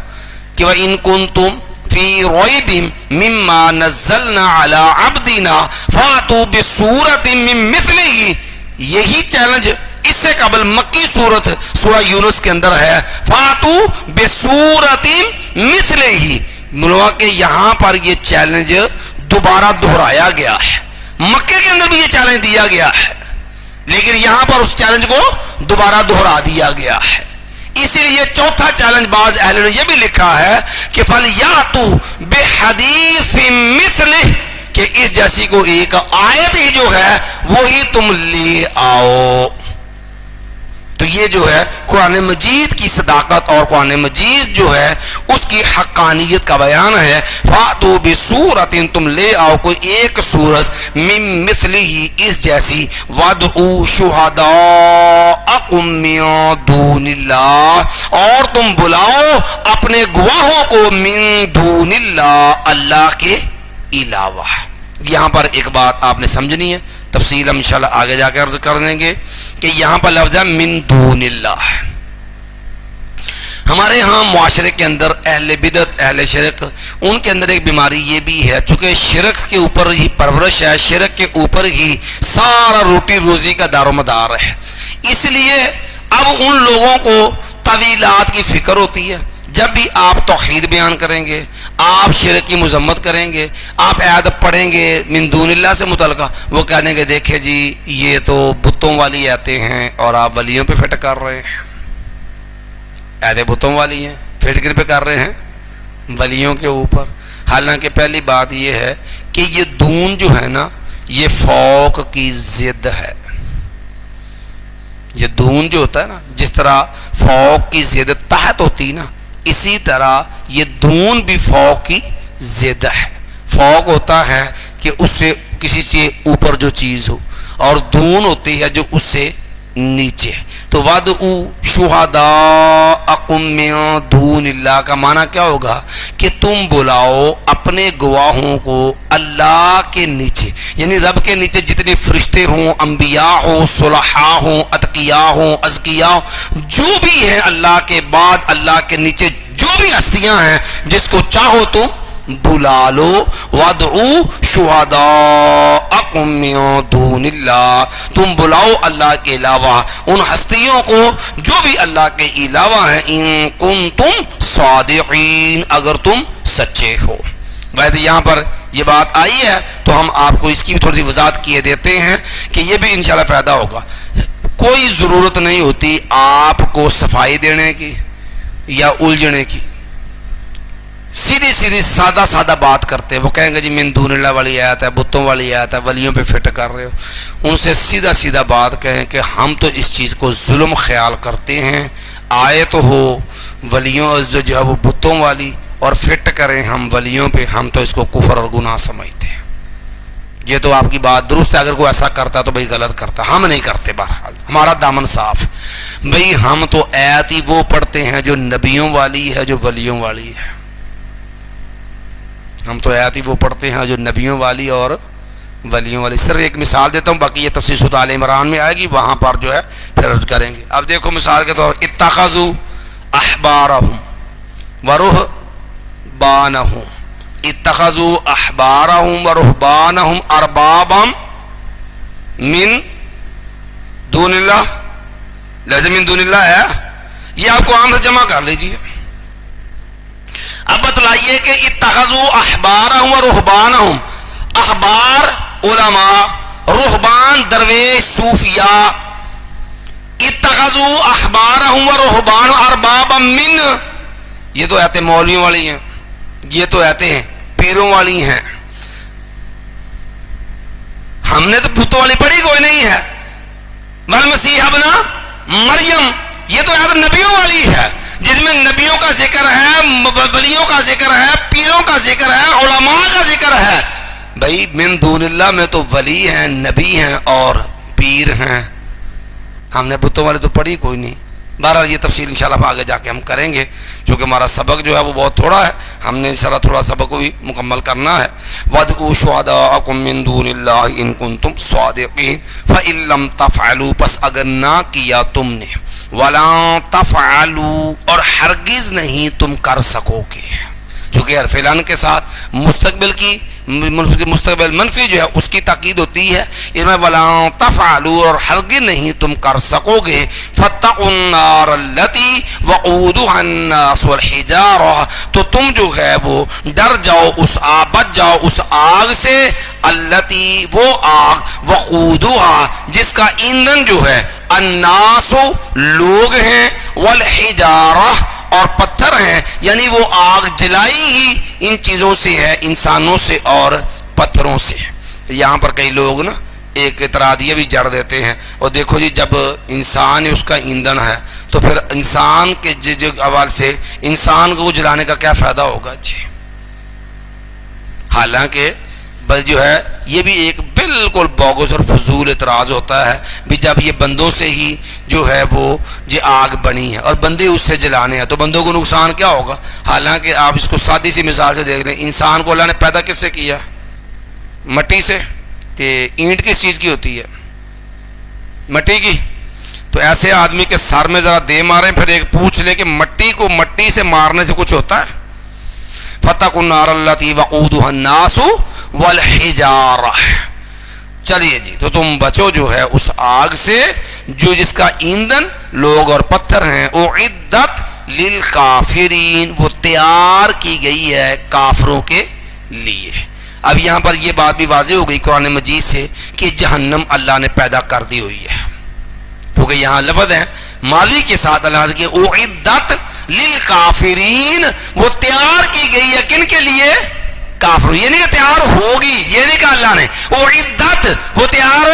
کہ وَإِن كُنتُمْ فِي رَيْبٍ مِّمَّا نَزَّلْنَا عَلَىٰ عَبْدِنَا فَأْتُوا بِسُورَةٍ مِّن مِّثْلِهِ، یہی چیلنج اس سے قبل مکی سورت سورہ یونس کے اندر ہے فَأْتُوا بِسُورَةٍ مِّثْلِهِ، ملوا کہ یہاں پر یہ چیلنج دوبارہ دہرایا گیا ہے، مکے کے اندر بھی یہ چیلنج دیا گیا ہے لیکن یہاں پر اس چیلنج کو دوبارہ دہرا دیا گیا ہے۔ اسی لیے چوتھا چیلنج بعض اہل نے یہ بھی لکھا ہے کہ فَلْيَأْتُوا بِحَدِيثٍ مِّثْلِهِ، کہ اس جیسی کو ایک آیت ہی جو ہے وہی تم لے آؤ۔ تو یہ جو ہے قرآن مجید کی صداقت اور قرآن مجید جو ہے اس کی حقانیت کا بیان ہے۔ فَأْتُوا بِسُورَةٍ، تم لے آؤ کوئی ایک سورت مِن مِثْلِهِ اس جیسی، وَادْعُوا شُهَدَاءَكُم مِّن دُونِ اللَّهِ، اور تم بلاؤ اپنے گواہوں کو من دون اللہ، اللہ کے علاوہ۔ یہاں پر ایک بات آپ نے سمجھنی ہے، تفصیل ہم انشاءاللہ آگے جا کے عرض کر دیں گے کہ یہاں پر لفظ ہے من دون اللہ۔ ہمارے ہاں معاشرے کے اندر اہل بدعت اہل شرک ان کے اندر ایک بیماری یہ بھی ہے، چونکہ شرک کے اوپر ہی پرورش ہے، شرک کے اوپر ہی سارا روٹی روزی کا دار و مدار ہے، اس لیے اب ان لوگوں کو طویلات کی فکر ہوتی ہے۔ جب بھی آپ توحید بیان کریں گے، آپ شرک کی مذمت کریں گے، آپ آیت پڑھیں گے من دون اللہ سے متعلقہ، وہ کہہ دیں گے دیکھیں جی یہ تو بتوں والی آیتیں ہیں اور آپ ولیوں پہ فٹ کر رہے ہیں، آیتیں بتوں والی ہیں، فٹ گر پہ کر رہے ہیں ولیوں کے اوپر۔ حالانکہ پہلی بات یہ ہے کہ یہ دون جو ہے نا یہ فوق کی ضد ہے۔ یہ دون جو ہوتا ہے نا، جس طرح فوق کی ضد تحت ہوتی نا، اسی طرح یہ دون بھی فوق کی ضد ہے۔ فوق ہوتا ہے کہ اس سے کسی سے اوپر جو چیز ہو، اور دون ہوتی ہے جو اس سے نیچے۔ تو وَادْعُوا شُهَدَاءَكُم مِّن دُونِ اللَّهِ کا معنی کیا ہوگا کہ تم بلاؤ اپنے گواہوں کو اللہ کے نیچے، یعنی رب کے نیچے جتنے فرشتے ہوں، انبیاء ہوں، صلحاء ہوں، اتقیاء ہوں، ازکیاء ہوں، جو بھی ہیں اللہ کے بعد اللہ کے نیچے جو بھی ہستیاں ہیں، جس کو چاہو تم بلا لو۔ وَادْعُوا شُهَدَاءَكُم مِّن دُونِ اللَّهِ، تم بلاؤ اللہ کے علاوہ ان ہستیوں کو جو بھی اللہ کے علاوہ ہیں، ان کنتم صادقین، اگر تم سچے ہو۔ ویسے یہاں پر یہ بات آئی ہے تو ہم آپ کو اس کی بھی تھوڑی سی وضاحت کیے دیتے ہیں کہ یہ بھی انشاءاللہ فائدہ ہوگا۔ کوئی ضرورت نہیں ہوتی آپ کو صفائی دینے کی یا الجھنے کی، سیدھی سیدھی سادہ سادہ بات کرتے ہیں۔ وہ کہیں گے جی من دون اللہ والی آیت ہے، بتوں والی آیت ہے، ولیوں پہ فٹ کر رہے ہو۔ ان سے سیدھا سیدھا بات کہیں کہ ہم تو اس چیز کو ظلم خیال کرتے ہیں، آئے تو ہو ولیوں جو ہے وہ بتوں والی اور فٹ کریں ہم ولیوں پہ، ہم تو اس کو کفر اور گناہ سمجھتے ہیں۔ یہ تو آپ کی بات درست ہے، اگر کوئی ایسا کرتا تو بھائی غلط کرتا، ہم نہیں کرتے، بہرحال ہمارا دامن صاف۔ بھائی ہم تو آیت ہی وہ پڑھتے ہیں جو نبیوں والی ہے، جو ولیوں والی ہے۔ ہم تو آیات ہی وہ پڑھتے ہیں جو نبیوں والی اور ولیوں والی۔ صرف ایک مثال دیتا ہوں، باقی یہ تفسیر سورۃ آل عمران میں آئے گی، وہاں پر جو ہے پھر عرض کریں گے۔ اب دیکھو مثال کے طور اتخذوا احبارهم ورهبانهم، اتخذوا احبارهم ورهبانهم اربابا من دون اللہ، لازم من دون اللہ ہے، یہ آپ کو عام سے جمع کر لیجیے۔ اب بتلائیے کہ اتخذوا احبارهم ورهبانهم، احبار علماء، رہبان درویش صوفیاء، اتخذوا احبارهم ورهبانهم اربابا من، یہ تو آیتیں مولویوں والی ہیں، یہ تو آیتیں ہیں پیروں والی ہیں. ہم نے تو بتوں والی پڑھی کوئی نہیں ہے. والمسیح ابن مریم یہ تو یاد نبیوں والی ہے جس میں نبیوں کا ذکر ہے, ولیوں کا ذکر ہے, پیروں کا ذکر ہے, علماء کا ذکر ہے. بھائی من دون اللہ میں تو ولی ہیں, نبی ہیں اور پیر ہیں. ہم نے بتوں والے تو پڑھی کوئی نہیں. بہرحال یہ تفصیل انشاءاللہ آگے جا کے ہم کریں گے, چونکہ ہمارا سبق جو ہے وہ بہت تھوڑا ہے, ہم نے انشاءاللہ تھوڑا سبق کو بھی مکمل کرنا ہے. وَادْعُوا شُهَدَاءَكُم مِّن دُونِ اللَّهِ إِن كُنتُمْ صَادِقِينَ فَإِن لَّمْ تَفْعَلُوا پس اگر نہ کیا تم نے, وَلَا تَفْعَلُوا اور ہرگز نہیں تم کر سکو گے, چونکہ حرف لن کے ساتھ مستقبل کی مستقبل منفی جو ہے اس کی تاکید ہوتی ہے. اس میں وَلَا تَفْعَلُوا اور ہرگز نہیں تم کر سکو گے. فَاتَّقُوا النَّارَ الَّتِي وَقُودُهَا النَّاسُ وَالْحِجَارَةُ تو تم جو ہے وہ ڈر جاؤ اس بچ جاؤ اس آگ سے, الَّتِي وہ آگ, وَقُودُهَا جس کا ایندھن جو ہے, الناس لوگ ہیں, والحجارہ اور پتھر ہیں, یعنی وہ آگ جلائی ہی ان چیزوں سے ہے, انسانوں سے اور پتھروں سے. یہاں پر کئی لوگ نا ایک اعتراضیہ بھی جڑ دیتے ہیں, اور دیکھو جی جب انسان اس کا ایندھن ہے تو پھر انسان کے جو حوالے سے انسان کو جلانے کا کیا فائدہ ہوگا جی. حالانکہ بس جو ہے یہ بھی ایک بالکل بوگس اور فضول اعتراض ہوتا ہے بھی جب یہ بندوں سے ہی جو ہے وہ یہ آگ بنی ہے اور بندے اس سے جلانے ہیں تو بندوں کو نقصان کیا ہوگا. حالانکہ آپ اس کو سادی سی مثال سے دیکھ لیں, انسان کو اللہ نے پیدا کس سے کیا؟ مٹی سے. کہ اینٹ کس چیز کی ہوتی ہے؟ مٹی کی. تو ایسے آدمی کے سر میں ذرا دے ماریں پھر ایک پوچھ لے کہ مٹی کو مٹی سے مارنے سے کچھ ہوتا ہے؟ فَاتَّقُوا النَّارَ الَّتِي وَقُودُهَا النَّاسُ وَالْحِجَارَةُ. چلیے جی, تو تم بچو جو ہے اس آگ سے جو جس کا ایندھن لوگ اور پتھر ہیں. اُعِدَّتْ لِلْكَافِرِينَ وہ تیار کی گئی ہے کافروں کے لیے. اب یہاں پر یہ بات بھی واضح ہو گئی قرآن مجید سے کہ جہنم اللہ نے پیدا کر دی ہوئی ہے, کیونکہ یہاں لفظ ہے ماضی کے ساتھ اللہ کے اُعِدَّتْ لِلْكَافِرِينَ وہ تیار کی گئی ہے کن کے لیے؟ کافر. یہ نہیں کہ تیار ہوگی, یہ نہیں کہا اللہ نے, اُعِدَّتْ وہ تیار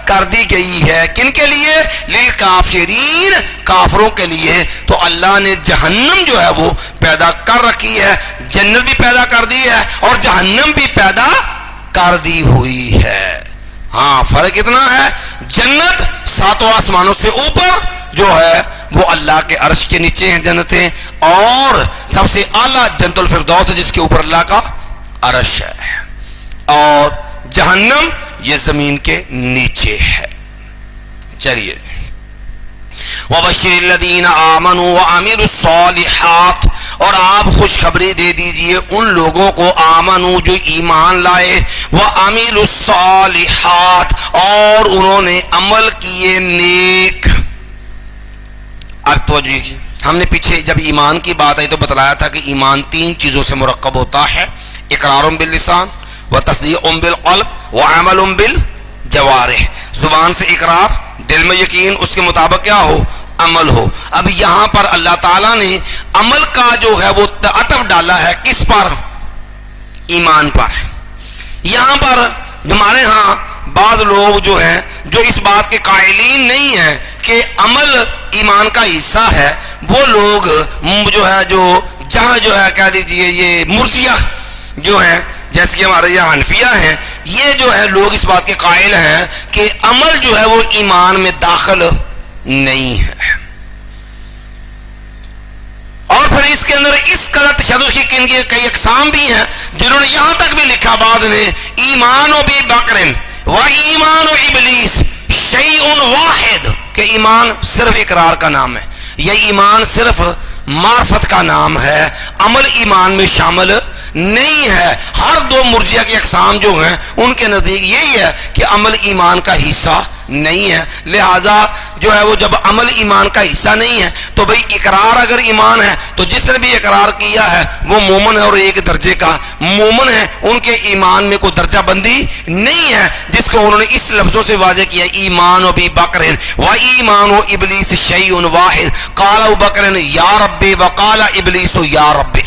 کر دی گئی ہے کن کے لیے؟ للکافرین کافروں کے لیے. تو اللہ نے جہنم جو ہے وہ پیدا کر رکھی ہے, جنت بھی پیدا کر دی ہے اور جہنم بھی پیدا کر دی ہوئی ہے. ہاں فرق اتنا ہے, جنت ساتوں آسمانوں سے اوپر جو ہے وہ اللہ کے عرش کے نیچے ہیں جنتیں, اور سب سے اعلیٰ جنت الفردوس جس کے اوپر اللہ کا عرش ہے, اور جہنم یہ زمین کے نیچے ہے. چلیے, وَبَشِّرِ الَّذِينَ آمَنُوا وَعَمِلُوا الصَّالِحَاتِ اور آپ خوشخبری دے دیجئے ان لوگوں کو آمنو جو ایمان لائے, وَعَمِلُوا الصَّالِحَاتِ اور انہوں نے عمل کیے نیک. اب توجہ, ہم نے پیچھے جب ایمان کی بات آئی تو بتلایا تھا کہ ایمان 3 چیزوں سے مرکب ہوتا ہے, اقرار باللسان وتصدیق بالقلب وعمل بالجوارح. زبان سے اقرار, دل میں یقین, اس کے مطابق کیا ہو؟ عمل ہو. اب یہاں پر اللہ تعالیٰ نے عمل کا جو ہے وہ عطف ڈالا ہے کس پر؟ ایمان پر. یہاں پر ہمارے ہاں بعض لوگ جو ہیں جو اس بات کے قائلین نہیں ہیں کہ عمل ایمان کا حصہ ہے, وہ لوگ جو ہے جو جہاں جو ہے کہہ دیجئے یہ مرجیہ جو ہیں, جیسے کہ ہمارے یہاں حنفیہ ہیں, یہ جو ہے لوگ اس بات کے قائل ہیں کہ عمل جو ہے وہ ایمان میں داخل نہیں ہے. اور پھر اس کے اندر اس قدر تشدد کی کئی اقسام بھی ہیں جنہوں نے یہاں تک بھی لکھا بعد نے, ایمان و بی بکرن و ایمان و ابلیس شیء واحد, کہ ایمان صرف اقرار کا نام ہے, یہ ایمان صرف معرفت کا نام ہے, عمل ایمان میں شامل نہیں ہے. ہر 2 مرجئہ کی اقسام جو ہیں ان کے نزدیک یہی ہے کہ عمل ایمان کا حصہ نہیں ہے. لہذا جو ہے وہ جب عمل ایمان کا حصہ نہیں ہے تو بھئی اقرار اگر ایمان ہے تو جس نے بھی اقرار کیا ہے وہ مومن ہے اور ایک درجے کا مومن ہے, ان کے ایمان میں کوئی درجہ بندی نہیں ہے جس کو انہوں نے اس لفظوں سے واضح کیا, ایمان و بی بکر و ایمان و ابلیس شیء واحد, قال ابو بکر یا رب وقال ابلیس یا رب.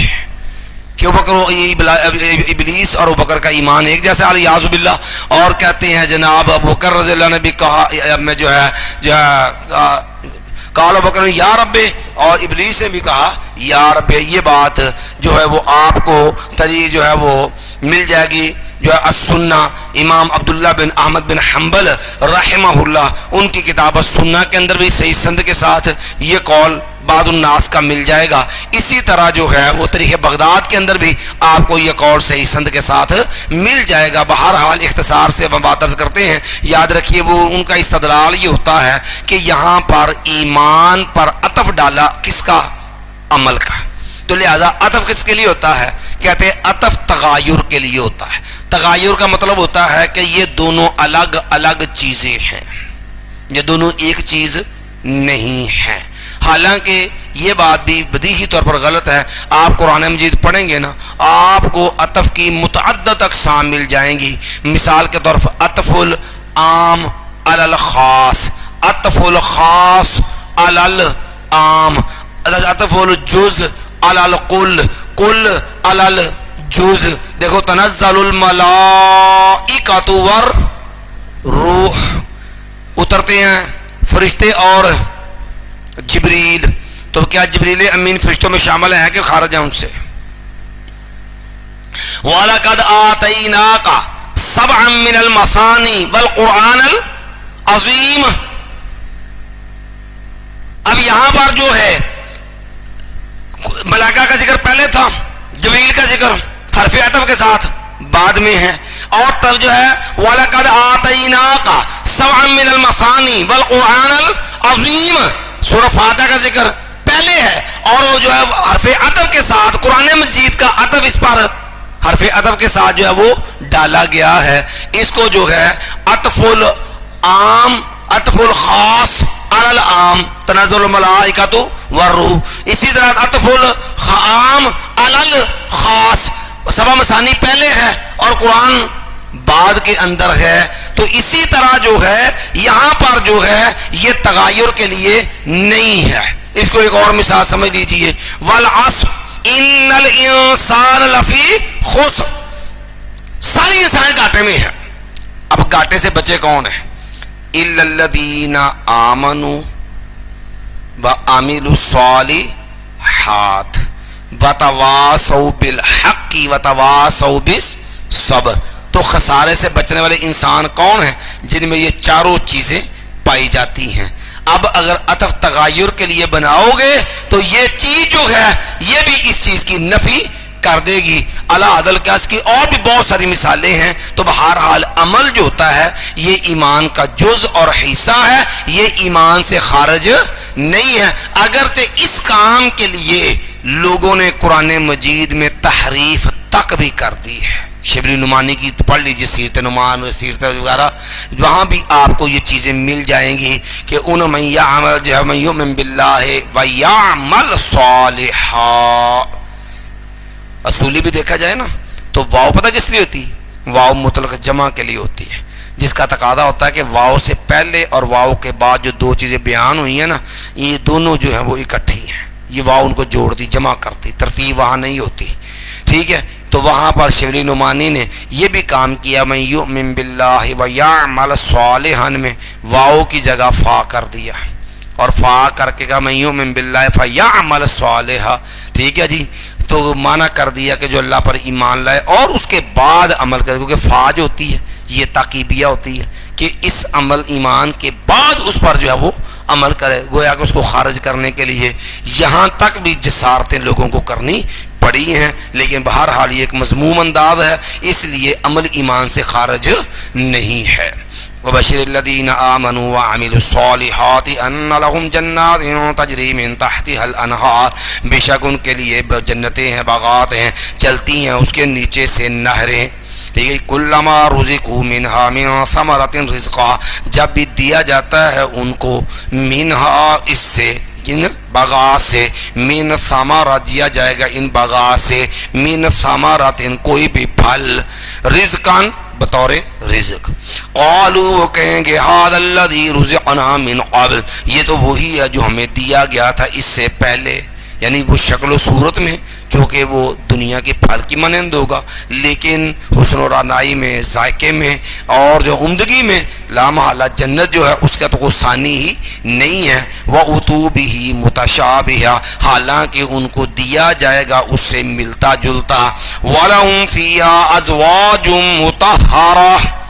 کہ ابلیس اور ابوبکر کا ایمان ایک جیسا الیاذ باللہ. اور کہتے ہیں جناب ابوبکر رضی اللہ نے بھی کہا میں جو ہے قال ابوبکر یا رب، اور ابلیس نے بھی کہا یا رب. یہ بات جو ہے وہ آپ کو تری جو ہے وہ مل جائے گی جو ہے السنہ امام عبداللہ بن احمد بن حنبل رحمہ اللہ ان کی کتاب السنہ کے اندر بھی صحیح سند کے ساتھ یہ قول بعض الناس کا مل جائے گا. اسی طرح جو ہے وہ تاریخ بغداد کے اندر بھی آپ کو یہ قول صحیح سند کے ساتھ مل جائے گا. بہرحال اختصار سے ہم بات عرض کرتے ہیں. یاد رکھیے وہ ان کا استدلال یہ ہوتا ہے کہ یہاں پر ایمان پر عطف ڈالا کس کا؟ عمل کا. تو لہذا عطف کس کے لیے ہوتا ہے؟ کہتے ہیں عطف تغایر کے لیے ہوتا ہے. تغایر کا مطلب ہوتا ہے کہ یہ دونوں الگ الگ چیزیں ہیں، یہ دونوں ایک چیز نہیں ہیں. حالانکہ یہ بات بھی بدیہی طور پر غلط ہے. آپ قرآن مجید پڑھیں گے نا آپ کو عطف کی متعدد اقسام مل جائیں گی. مثال کے طور پر عطف العام علی الخاص، عطف الخاص علی العام، عطف الجز علی الکل، کل علی الجز. دیکھو تنزل الملائکۃ والروح، اترتے ہیں فرشتے اور جبریل. تو کیا جبریل امین فرشتوں میں شامل ہیں کہ خارج ہیں ان سے؟ وَلَقَدْ آتَيْنَاكَ سَبْعًا مِّنَ الْمَثَانِي وَالْقُرْآنَ الْعَظِيمَ. اب یہاں پر جو ہے ملائکہ کا ذکر پہلے تھا، جبریل کا ذکر حرف عطف کے ساتھ بعد میں ہے. اور تب جو ہے وَلَقَدْ آتَيْنَاكَ سَبْعًا مِّنَ الْمَثَانِي وَالْقُرْآنَ الْعَظِيمَ سورہ فاتحہ کا ذکر پہلے ہے. اور جو ہے حرف عطف کے ساتھ قرآن مجید کا عطف اس پر حرف عطف کے ساتھ جو ہے وہ ڈالا گیا ہے. اس کو جو ہے عطف العام عطف الخاص علی العام، تنزل الملائکۃ والروح. اسی طرح عطف العام علی الخاص، سبع مثانی پہلے ہے اور قرآن بعد کے اندر ہے. تو اسی طرح جو ہے یہاں پر جو ہے یہ تغایر کے لیے نہیں ہے. اس کو ایک اور مثال سمجھ لیجئے، والعصر ان الانسان لفی خسر، ساری انسان گھاٹے میں ہے. اب گھاٹے سے بچے کون ہیں؟ الا الذین آمنوا وعملوا الصالحات وتواصوا بالحق وتواصوا بالصبر. تو خسارے سے بچنے والے انسان کون ہیں؟ جن میں یہ چاروں چیزیں پائی جاتی ہیں. اب اگر عطف تغایر کے لیے بناؤ گے تو یہ چیز جو ہے یہ بھی اس چیز کی نفی کر دے گی. اللہ عدل قیاس کی اور بھی بہت ساری مثالیں ہیں. تو بہرحال عمل جو ہوتا ہے یہ ایمان کا جز اور حصہ ہے، یہ ایمان سے خارج نہیں ہے. اگرچہ اس کام کے لیے لوگوں نے قرآن مجید میں تحریف تک بھی کر دی ہے. شبلی نعمانی کی پڑھ لیجیے سیرت نعمان سیرت وغیرہ، وہاں بھی آپ کو یہ چیزیں مل جائیں گی کہ ان من یعمل جو ہے من یؤمن باللہ ویعمل صالحا. اصولی بھی دیکھا جائے نا تو واو پتہ کس لیے ہوتی ہے؟ واو مطلق جمع کے لیے ہوتی ہے، جس کا تقاضا ہوتا ہے کہ واو سے پہلے اور واو کے بعد جو دو چیزیں بیان ہوئی ہیں نا یہ دونوں جو ہیں وہ اکٹھی ہیں. یہ واو ان کو جوڑ دی، جمع کرتی، ترتیب وہاں نہیں ہوتی. ٹھیک ہے، تو وہاں پر شبلی نعمانی نے یہ بھی کام کیا من یؤمن باللہ ویعمل صالحا میں واو کی جگہ فا کر دیا اور فا کر کے کہا من یؤمن باللہ فیعمل صالحا. ٹھیک ہے جی، تو معنی کر دیا کہ جو اللہ پر ایمان لائے اور اس کے بعد عمل کرے، کیونکہ فا جو ہوتی ہے یہ تاکیبیہ ہوتی ہے کہ اس عمل ایمان کے بعد اس پر جو ہے وہ عمل کرے. گویا کہ اس کو خارج کرنے کے لیے یہاں تک بھی جسارتیں لوگوں کو کرنی پڑی ہیں، لیکن بہرحال یہ ایک مذموم انداز ہے، اس لیے عمل ایمان سے خارج نہیں ہے. وبشر الذین آمنوا وعملوا الصالحات ان لهم جنات تجری من تحتها الانہار. بے شک ان کے لیے جنتیں ہیں، باغات ہیں، چلتی ہیں اس کے نیچے سے نہریں. ٹھیک ہے، کلما رزقوا منها من ثمرۃ رزقا، جب بھی دیا جاتا ہے ان کو منها اس سے ان باغات سے، من ثمرات دیا جائے گا ان باغات سے، من ثمرات ان کوئی بھی پھل، رزقاً بطور رزق. قالوا وہ کہیں گے ھذا الذی رزقنا من قبل، یہ تو وہی ہے جو ہمیں دیا گیا تھا اس سے پہلے. یعنی وہ شکل و صورت میں جو کہ وہ دنیا کے پھل کی مانند ہوگا، لیکن حسن و رعنائی میں، ذائقے میں اور جو عمدگی میں لا محالہ جنت جو ہے اس کا تو کوئی ثانی ہی نہیں ہے۔ وَعُتُوبِهِ مُتَشَابِهًا، حالانکہ ان کو دیا جائے گا اس سے ملتا جلتا۔ وَلَهُمْ فِيهَا أَزْوَاجٌ مُطَهَّرَةٌ،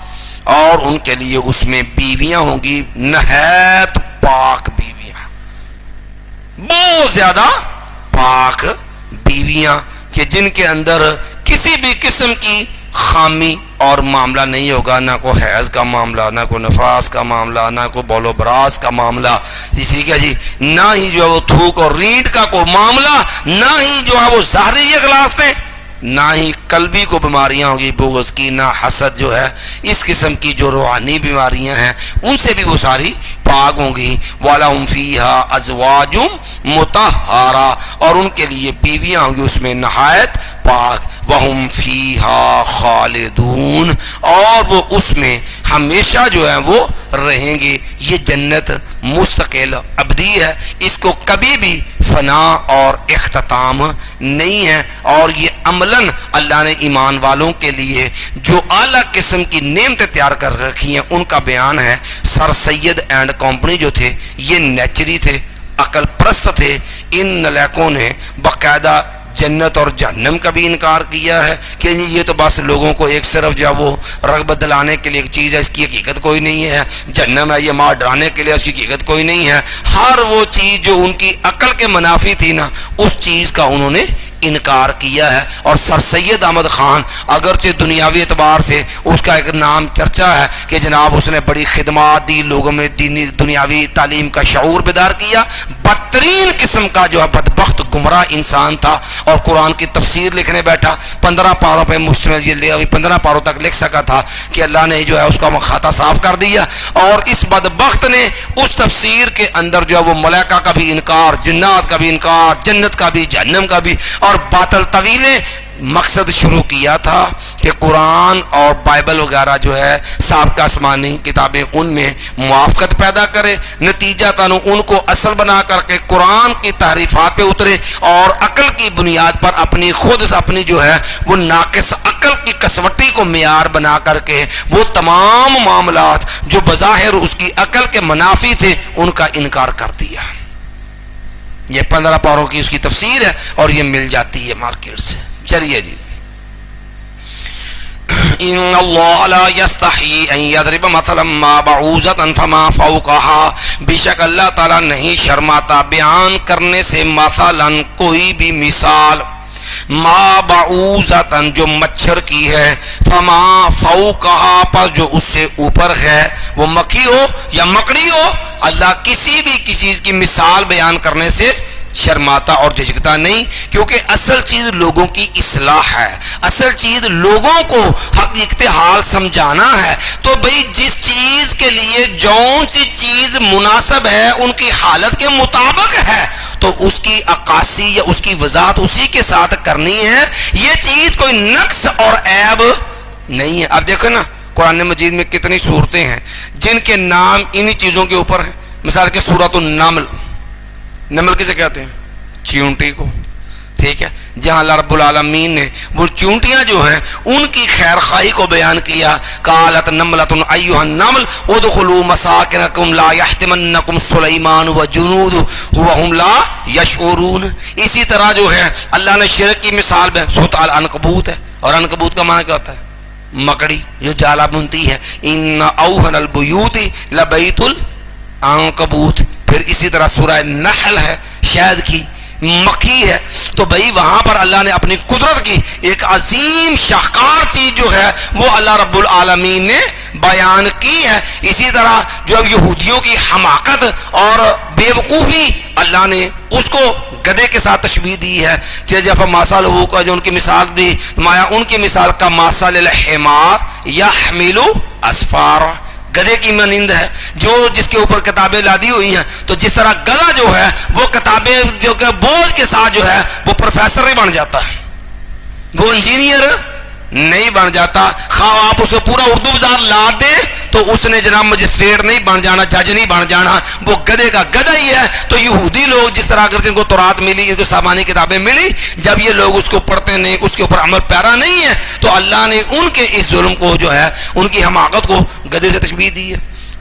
اور ان کے لیے اس میں بیویاں ہوں گی نہایت پاک بیویاں، بہت زیادہ پاک بیویاں کہ جن کے اندر کسی بھی قسم کی خامی اور معاملہ نہیں ہوگا، نہ کوئی حیض کا معاملہ، نہ کوئی نفاس کا معاملہ، نہ کوئی بول و براز کا معاملہ، اسی کا جی نہ ہی جو ہے وہ تھوک اور ریڑھ کا کوئی معاملہ، نہ ہی جو ہے وہ ظاہری اغلاظتیں، نہ ہی قلبی کو بیماریاں ہوگی، بغض کی، نہ حسد جو ہے، اس قسم کی جو روحانی بیماریاں ہیں ان سے بھی وہ ساری پاک ہوں گی۔ وَلَهُمْ فِيهَا أَزْوَاجٌ مُطَهَّرَةٌ، اور ان کے لیے بیویاں ہوں گی اس میں نہایت پاک۔ وَهُمْ فِيهَا خَالِدُونَ، اور وہ اس میں ہمیشہ جو ہے وہ رہیں گے۔ یہ جنت مستقل ابدی ہے، اس کو کبھی بھی فنا اور اختتام نہیں ہے، اور یہ عملاً اللہ نے ایمان والوں کے لیے جو اعلیٰ قسم کی نعمتیں تیار کر رکھی ہیں ان کا بیان ہے۔ سر سید اینڈ کمپنی جو تھے یہ نیچری تھے، عقل پرست تھے، ان نلائکوں نے باقاعدہ جنت اور جہنم کا بھی انکار کیا ہے کہ یہ تو بس لوگوں کو ایک صرف جو وہ رغبت دلانے کے لیے ایک چیز ہے، اس کی حقیقت کوئی نہیں ہے۔ جہنم ہے یہ مار ڈرانے کے لیے، اس کی حقیقت کوئی نہیں ہے۔ ہر وہ چیز جو ان کی عقل کے منافی تھی نا، اس چیز کا انہوں نے انکار کیا ہے۔ اور سر سید احمد خان اگرچہ دنیاوی اعتبار سے اس کا ایک نام چرچا ہے کہ جناب اس نے بڑی خدمات دی، لوگوں میں دینی دنیاوی تعلیم کا شعور بیدار کیا، بدترین قسم کا جو ہے بدبخت گمراہ انسان تھا، اور قرآن کی تفسیر لکھنے بیٹھا 15 پاروں پہ مشتمل، یہ 15 پاروں تک لکھ سکا تھا کہ اللہ نے جو ہے اس کا خطا صاف کر دیا، اور اس بدبخت نے اس تفسیر کے اندر جو ہے وہ ملائکہ کا بھی انکار، جنات کا بھی انکار، جنت کا بھی، جہنم کا بھی، اور باطل طویلیں مقصد شروع کیا تھا کہ قرآن اور بائبل وغیرہ جو ہے سابقہ آسمانی کتابیں ان میں موافقت پیدا کرے، نتیجہ تن ان کو اصل بنا کر کے قرآن کی تحریفات پہ اترے، اور عقل کی بنیاد پر اپنی جو ہے وہ ناقص عقل کی کسوٹی کو معیار بنا کر کے وہ تمام معاملات جو بظاہر اس کی عقل کے منافی تھے ان کا انکار کر دیا۔ یہ 15 پاروں کی اس کی تفسیر ہے اور یہ مل جاتی ہے مارکیٹ سے۔ چلیے جی، ان اللہ لا یستحی ان یضرب مثلا ما بعوضۃ فما فوقها، بے شک اللہ تعالیٰ نہیں شرماتا بیان کرنے سے مثلا کوئی بھی مثال، ما بعوضۃ جو مچھر کی ہے، فما فوقها پر جو اس سے اوپر ہے، وہ مکھی ہو یا مکڑی ہو، اللہ کسی بھی چیز کی مثال بیان کرنے سے شرماتا اور جھجکتا نہیں، کیونکہ اصل چیز لوگوں کی اصلاح ہے، اصل چیز لوگوں کو حقیقت حال سمجھانا ہے۔ تو بھئی جس چیز کے لیے جون سی چیز مناسب ہے ان کی حالت کے مطابق ہے تو اس کی عکاسی یا اس کی وضاحت اسی کے ساتھ کرنی ہے، یہ چیز کوئی نقص اور عیب نہیں ہے۔ اب دیکھو نا قرآن مجید میں کتنی صورتیں ہیں جن کے نام انہی چیزوں کے اوپر ہیں، مثال کے سورۃ النمل، نمل کسے کہتے ہیں؟ چیونٹی کو، ٹھیک ہے، جہاں اللہ رب العالمین نے وہ چونٹیاں جو ہیں ان کی خیر خواہی کو بیان کیا، قالت نملۃ ایھا النمل ادخلوا مساکنکم لا یحطمنکم سلیمان وجنودہ وهم لا یشعرون۔ اسی طرح جو ہے اللہ نے شرک کی مثال میں سورۃ العنکبوت ہے، اور عنکبوت کا معنی کیا ہوتا ہے؟ مکڑی جو جالا بنتی ہے، ان اوہن البیوت لبیت العنکبوت۔ پھر اسی طرح سورہ نحل ہے، شہد کی مکھی ہے، تو بھئی وہاں پر اللہ نے اپنی قدرت کی ایک عظیم شاہکار چیز جو ہے وہ اللہ رب العالمین نے بیان کی ہے۔ اسی طرح جو یہودیوں کی حماقت اور بے وقوفی اللہ نے اس کو گدھے کے ساتھ تشبیہ دی ہے کہ جب ماسال ہو کا جو ان کی مثال دی مایا ان کی مثال کا ماسال الحمار یحمل اسفارا، گدھے کی مانند ہے جو جس کے اوپر کتابیں لادی ہوئی ہیں، تو جس طرح گدھا جو ہے وہ کتابیں جو کہ بوجھ کے ساتھ جو ہے وہ پروفیسر نہیں بن جاتا، وہ انجینئر نہیں بن جاتا، خواہ آپ اسے پورا اردو بازار لا دیں تو اس نے جناب مجسٹریٹ نہیں بن جانا, جج نہیں بن جانا, وہ گدھے کا گدھا ہی ہے. تو یہودی لوگ جس طرح کرتے ان کو تورات ملی, ان کو سامانی کتابیں ملی, جب یہ لوگ اس کو پڑھتے نہیں, اس کے اوپر عمل پیرا نہیں ہے, تو اللہ نے ان کے اس ظلم کو جو ہے, ان کی حماقت کو گدھے سے تشبیہ دی ہے.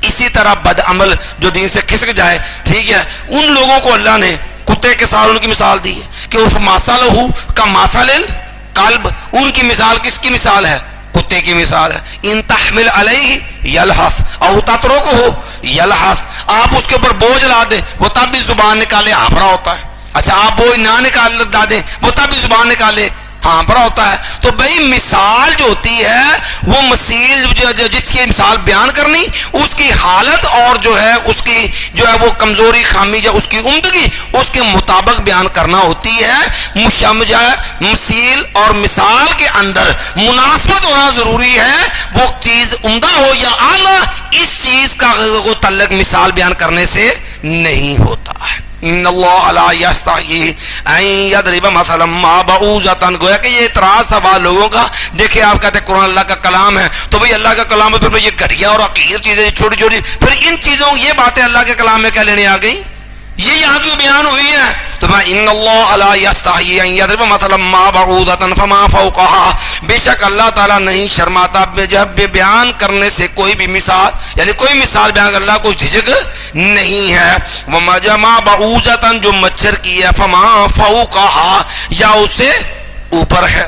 اسی طرح بد عمل جو دین سے کھسک جائے, ٹھیک ہے, ان لوگوں کو اللہ نے کتے کے ساتھ ان کی مثال دی ہے کہ اس ماسلہ کا ماسل قلب, ان کی مثال کس کی مثال ہے؟ کتے کی مثال ہے. ان تحمل علیہ یلحف او تترکہ یلحف, آپ اس کے اوپر بوجھ لا دیں وہ تب بھی زبان نکالے ہانپ رہا ہوتا ہے. اچھا آپ بوجھ نہ نکال دیں وہ تب بھی زبان نکالے ہانپ رہا ہوتا ہے. تو بھائی مثال جو ہوتی ہے وہ مثیل جس کی مثال بیان کرنی, اس کی حالت اور جو ہے اس کی جو ہے وہ کمزوری خامی یا اس کی عمدگی اس کے مطابق بیان کرنا ہوتی ہے. مثیل اور مثال کے اندر مناسبت ہونا ضروری ہے. وہ چیز عمدہ ہو یا اعلیٰ, اس چیز کا تعلق مثال بیان کرنے سے نہیں ہوتا ہے. ان اللہ لا یستحیی ان یضرب مثلا ما بعوضۃ, گویا کہ یہ اعتراض سوال لوگوں کا. دیکھیں آپ کہتے ہیں قرآن اللہ کا کلام ہے, تو بھئی اللہ کا کلام ہے, پھر یہ گھٹیا اور حقیر چیزیں چھوٹی چھوٹی, پھر ان چیزوں یہ باتیں اللہ کے کلام میں کیا لینے آ گئی, یہ یہاں کیوں بیان ہوئی ہیں؟ تو میں ان اللہ لا یستحیی ان یضرب مثلا ما بعوضۃ فما فوقها, بے شک اللہ تعالیٰ نہیں شرماتا جب بیان کرنے سے کوئی بھی مثال, یعنی کوئی مثال بیان کر اللہ کو جھجک نہیں ہے. وما جما بعوضۃ, جو مچھر کی ہے, فما فوقها, یا اس سے اوپر ہے.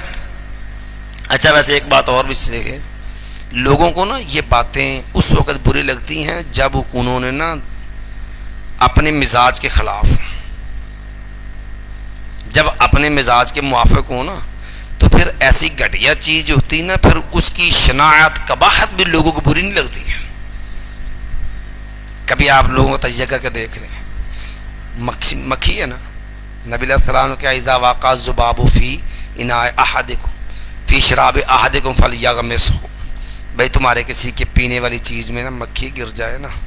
اچھا ویسے ایک بات اور بھی سیکھے, لوگوں کو نا یہ باتیں اس وقت بری لگتی ہیں جب انہوں نے نا اپنے مزاج کے خلاف, جب اپنے مزاج کے موافق ہو نا, تو پھر ایسی گھٹیا چیز جو ہوتی ہے نا, پھر اس کی شناعت قباحت بھی لوگوں کو بری نہیں لگتی ہے. کبھی آپ لوگوں کو تجزیہ کر کے دیکھ لیں, مکھی ہے نا, نبی علیہ السلام کے اذا واقع الذباب فی اناء احدکم فی شراب احدکم فلیغمسہ, بھائی تمہارے کسی کے پینے والی چیز میں نا مکھی گر جائے نا,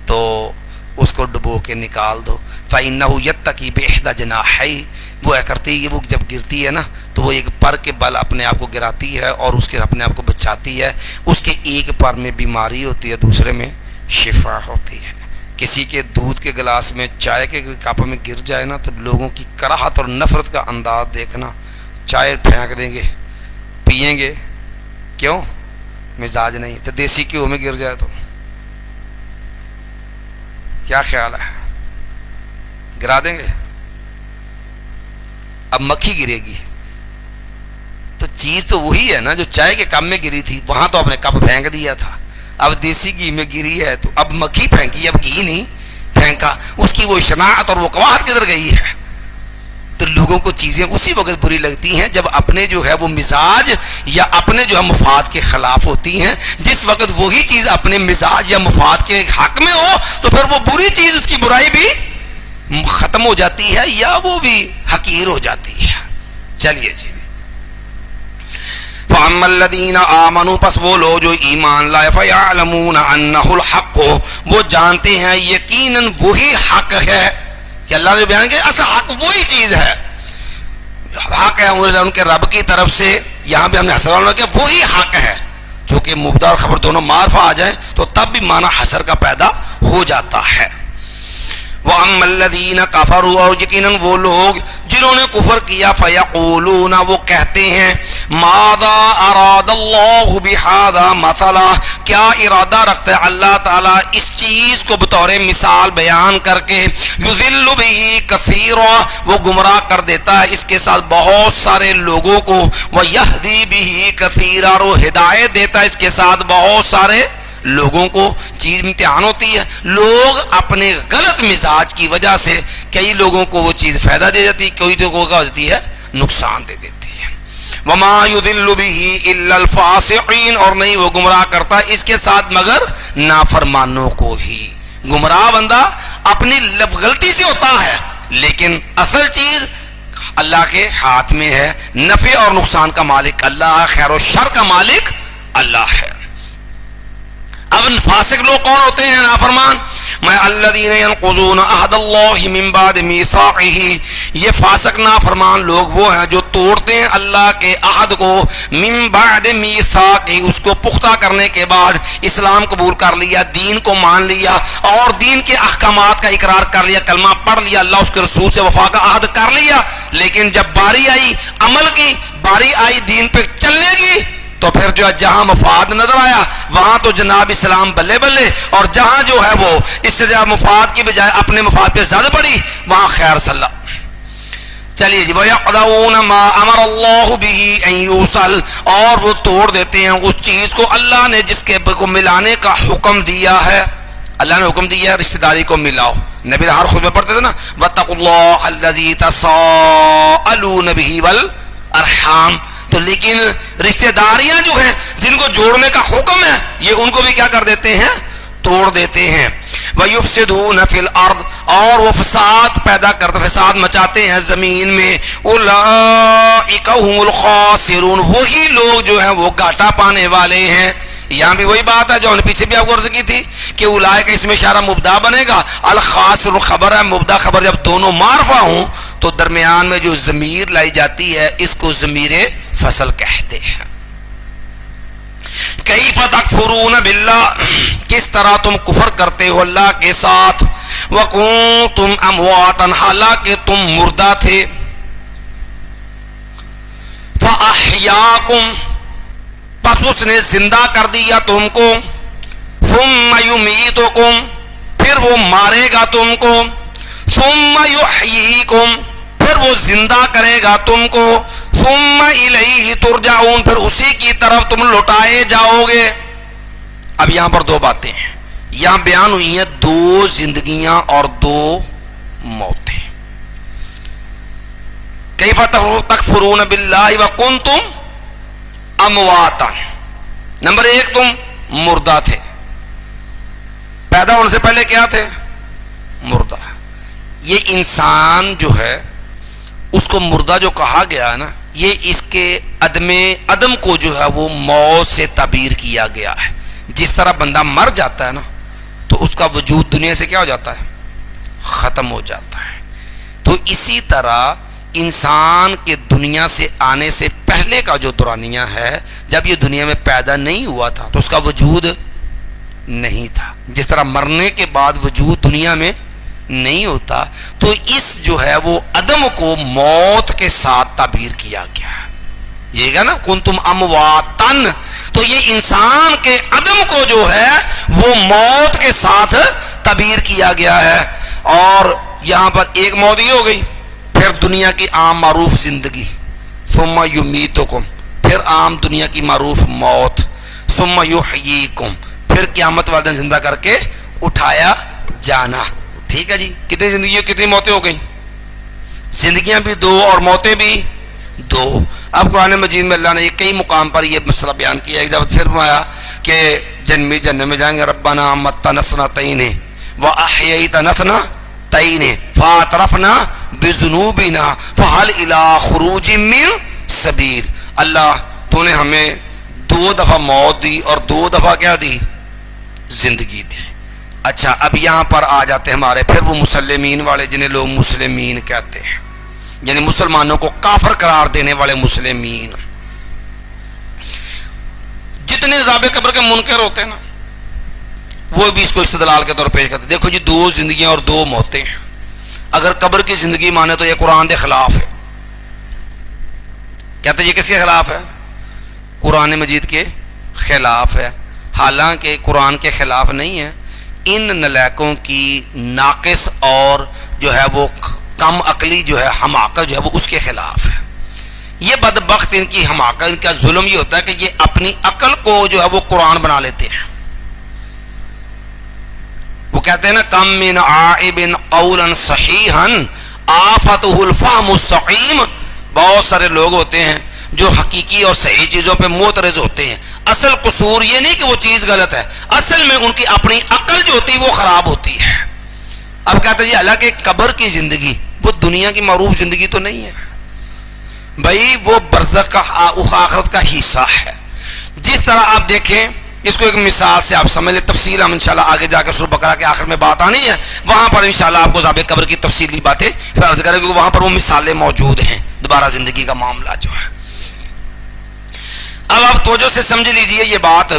تو اس کو ڈبو کے نکال دو. فَإِنَّهُ يَتَّقِي بِإِحْدَى جَنَاحَيْهِ, وہ کرتی ہے, وہ جب گرتی ہے نا تو وہ ایک پر کے بل اپنے آپ کو گراتی ہے اور اس کے اپنے آپ کو بچاتی ہے. اس کے ایک پر میں بیماری ہوتی ہے, دوسرے میں شفا ہوتی ہے. کسی کے دودھ کے گلاس میں چائے کے کپ میں گر جائے نا, تو لوگوں کی کراہت اور نفرت کا انداز دیکھنا, چائے پھینک دیں گے, پئیں گے, کیوں؟ مزاج نہیں. تو دیسی گھیو میں گر جائے تو کیا خیال ہے, گرا دیں گے؟ اب مکھی گرے گی تو چیز تو وہی ہے نا جو چائے کے کپ میں گری تھی, وہاں تو آپ نے کپ پھینک دیا تھا. اب دیسی گھی میں گری ہے تو اب مکھی پھینکی, اب گھی نہیں پھینکا. اس کی وہ شناعت اور وہ قواعد کدھر گئی ہے؟ تو لوگوں کو چیزیں اسی وقت بری لگتی ہیں جب اپنے جو ہے وہ مزاج یا اپنے جو ہے مفاد کے خلاف ہوتی ہیں. جس وقت وہی چیز اپنے مزاج یا مفاد کے حق میں ہو تو پھر وہ بری چیز, اس کی برائی بھی ختم ہو جاتی ہے یا وہ بھی حقیر ہو جاتی ہے. چلیے جی, فَأَمَّا الَّذِينَ آمَنُوا, پس وہ لوگ جو ایمان لائے, فَيَعْلَمُونَ أَنَّهُ الْحَقُّ, وہ جانتے ہیں یقیناً وہی حق ہے. کہ اللہ نے بیان کیا اصل حق وہی چیز ہے, حق ہے ان کے رب کی طرف سے. یہاں پہ ہم نے حسر والا کیا, وہی حق ہے. چونکہ مبتدا اور خبر دونوں معرفہ آ جائیں تو تب بھی معنی حسر کا پیدا ہو جاتا ہے. وَأَمَّا الَّذِينَ كَفَرُوا, اور یقیناً وہ لوگ جنہوں نے کفر کیا, فَيَقُولُونَ, وہ کہتے ہیں, مَاذَا أَرَادَ اللَّهُ بِهَذَا مَثَلًا, کیا ارادہ رکھتا ہے اللہ تعالیٰ اس چیز کو بطور مثال بیان کر کے, يُذِلُّ بِهِ كَثِيرًا, وہ گمراہ کر دیتا ہے اس کے ساتھ بہت سارے لوگوں کو, وَيَهْدِي بِهِ كَثِيرًا, اور ہدایت دیتا ہے اس کے ساتھ بہت سارے لوگوں کو. چیز امتحان ہوتی ہے, لوگ اپنے غلط مزاج کی وجہ سے کئی لوگوں کو وہ چیز فائدہ دے جاتی ہے, کئی لوگوں کو ہوتی ہے نقصان دے دیتی ہے. وَمَا يُضِلُّ بِهِ إِلَّا الْفَاسِقِينَ, اور نہیں وہ گمراہ کرتا اس کے ساتھ مگر نافرمانوں کو ہی. گمراہ بندہ اپنی غلطی سے ہوتا ہے, لیکن اصل چیز اللہ کے ہاتھ میں ہے. نفع اور نقصان کا مالک اللہ ہے, خیر و شر کا مالک اللہ ہے. اب فاسق لوگ کون ہوتے ہیں؟ نافرمان. میں الذین ینقضون عہد اللہ من بعد میثاقہ، یہ فاسق نافرمان لوگ وہ ہیں جو توڑتے ہیں اللہ کے عہد کو، من بعد میثاقہ، اس کو پختہ کرنے کے بعد اسلام قبول کر لیا، دین کو مان لیا اور دین کے احکامات کا اقرار کر لیا، کلمہ پڑھ لیا، اللہ اس کے رسول سے وفا کا عہد کر لیا، لیکن جب باری آئی عمل کی، باری آئی دین پہ چلنے کی، تو پھر جو ہے جہاں مفاد نظر آیا وہاں تو جناب اسلام بلے بلے، اور جہاں جو ہے وہ اس سے زیادہ مفاد کی بجائے اپنے مفاد پہ زیادہ پڑی وہاں خیر صلی اللہ۔ چلیے جی، وَيَقْضَوْنَ مَا أَمَرَ اللَّهُ بِهِ أَن يُوصَلَ، اور وہ توڑ دیتے ہیں اس چیز کو اللہ نے جس کے کو ملانے کا حکم دیا ہے، اللہ نے حکم دیا ہے رشتہ داری کو ملاؤ، نبی ہر خود میں پڑھتے تھے نا، وَاتَّقُوا اللَّهَ الَّذِي تَسَاءَلُونَ بِهِ وَالْأَرْحَامَ، تو لیکن رشتہ داریاں جو ہیں جن کو جوڑنے کا حکم ہے یہ ان کو بھی کیا کر دیتے ہیں، توڑ دیتے ہیں۔ وَيُفْسِدُونَ فِي الْأَرْضِ، اور وہ فساد پیدا کرتے، فساد مچاتے ہیں زمین میں، أُولَئِكَ هُمُ الْخَاسِرُونَ، وہی لوگ جو ہیں وہ گھاٹا پانے والے ہیں۔ یہاں بھی وہی بات ہے جو ہم نے پیچھے بھی آپ کو عرض کی تھی کہ اولئک اس میں اشارہ مبدا بنے گا، الخاسر خبر ہے، مبدا خبر جب دونوں معرفہ ہوں تو درمیان میں جو ضمیر لائی جاتی ہے اس کو ضمیر فصل کہتے ہیں۔ کیف تکفرون باللہ، کس طرح تم کفر کرتے ہو اللہ کے ساتھ، وکنتم امواتا، حالانکہ تم مردہ تھے، فاحیاکم، پس اس نے زندہ کر دیا تم کو، ثم یمیتکم، پھر وہ مارے گا تم کو، ثم یحییکم، پھر وہ زندہ کرے گا تم کو، ثم الیہ ترجعون، پھر اسی کی طرف تم لوٹائے جاؤ گے۔ اب یہاں پر دو باتیں ہیں، یہاں بیان ہوئی ہیں دو زندگیاں اور دو موتیں۔ کیف تکفرون باللہ وکنتم امواتا، نمبر ایک تم مردہ تھے، پیدا ہونے سے پہلے کیا تھے، مردہ۔ یہ انسان جو ہے اس کو مردہ جو کہا گیا ہے نا، یہ اس کے عدم کو جو ہے وہ موت سے تعبیر کیا گیا ہے۔ جس طرح بندہ مر جاتا ہے نا تو اس کا وجود دنیا سے کیا ہو جاتا ہے، ختم ہو جاتا ہے، تو اسی طرح انسان کے دنیا سے آنے سے پہلے کا جو دورانیہ ہے، جب یہ دنیا میں پیدا نہیں ہوا تھا تو اس کا وجود نہیں تھا، جس طرح مرنے کے بعد وجود دنیا میں نہیں ہوتا، تو اس جو ہے وہ عدم کو موت کے ساتھ تعبیر کیا گیا ہے۔ یہ گا نا کنتم امواتن، تو یہ انسان کے عدم کو جو ہے وہ موت کے ساتھ تعبیر کیا گیا ہے، اور یہاں پر ایک موت یہ ہو گئی، پھر دنیا کی عام معروف زندگی، ثم یمیتکم، پھر عام دنیا کی معروف موت، ثم یحییکم، پھر قیامت والے دن زندہ کر کے اٹھایا جانا۔ ٹھیک ہے جی، کتنی زندگیاں کتنی موتیں ہو گئیں، زندگیاں بھی دو اور موتیں بھی دو۔ اب قرآن مجید میں اللہ نے کئی مقام پر یہ مسئلہ بیان کیا، ایک دفعہ پھر فرمایا کہ جنت میں جائیں گے، ربنا متنا سنتین واحییتنا سنتین فاعترفنا بذنوبنا فہل الی خروج من سبیل، اللہ تو نے ہمیں دو دفعہ موت دی اور دو دفعہ کیا دی، زندگی دی۔ اچھا اب یہاں پر آ جاتے ہیں ہمارے پھر وہ مسلمین والے جنہیں لوگ مسلمین کہتے ہیں، یعنی مسلمانوں کو کافر قرار دینے والے مسلمین، جتنے عذاب قبر کے منکر ہوتے ہیں نا وہ بھی اس کو استدلال کے طور پر پیش کرتے ہیں۔ دیکھو جی، دو زندگیاں اور دو موتیں ہیں، اگر قبر کی زندگی مانے تو یہ قرآن کے خلاف ہے، کہتے ہیں یہ کس کے خلاف ہے، قرآن مجید کے خلاف ہے، حالانکہ قرآن کے خلاف نہیں ہے، ان نلائکوں کی ناقص اور جو ہے وہ کم عقلی جو ہے حماقت جو ہے وہ اس کے خلاف ہے۔ یہ بدبخت ان کی حماقت، ان کا ظلم یہ ہوتا ہے کہ یہ اپنی عقل کو جو ہے وہ قرآن بنا لیتے ہیں۔ وہ کہتے ہیں نا کم من عائب قولا صحیحا آفتہ الفہم السقیم، بہت سارے لوگ ہوتے ہیں جو حقیقی اور صحیح چیزوں پہ معترض ہوتے ہیں، اصل قصور یہ نہیں کہ وہ چیز غلط ہے، اصل میں ان کی اپنی عقل جو ہوتی ہے وہ خراب ہوتی ہے۔ اب کہتے ہیں جی حالانکہ قبر کی زندگی وہ دنیا کی معروف زندگی تو نہیں ہے بھائی، وہ برزخ کا آخرت کا حصہ ہے۔ جس طرح آپ دیکھیں اس کو ایک مثال سے آپ سمجھ لیں. تفصیل ہم انشاءاللہ آگے جا کے سورہ بقرہ کے آخر میں بات آنی ہے, وہاں پر انشاءاللہ آپ کو عذاب قبر کی تفصیلی باتیں فرض کریں, کیونکہ وہاں پر وہ مثالیں موجود ہیں دوبارہ زندگی کا معاملہ جو ہے. اب آپ توجہ سے سمجھ لیجئے یہ بات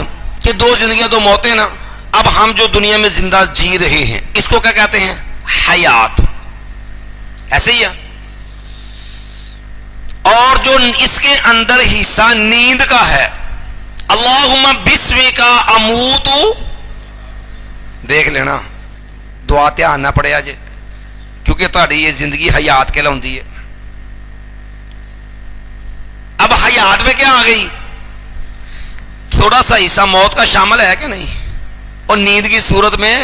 کہ دو زندگیاں دو موتیں نا. اب ہم جو دنیا میں زندہ جی رہے ہیں اس کو کیا کہتے ہیں؟ حیات. ایسے ہی ہے. اور جو اس کے اندر حصہ نیند کا ہے, اللہم بسمک اموت, دیکھ لینا دعا دھیان نہ پڑے آج, کیونکہ تہاڈی یہ زندگی حیات کہلاؤندی ہے. اب حیات میں کیا آ گئی؟ تھوڑا سا حصہ موت کا شامل ہے کہ نہیں؟ اور نیند کی صورت میں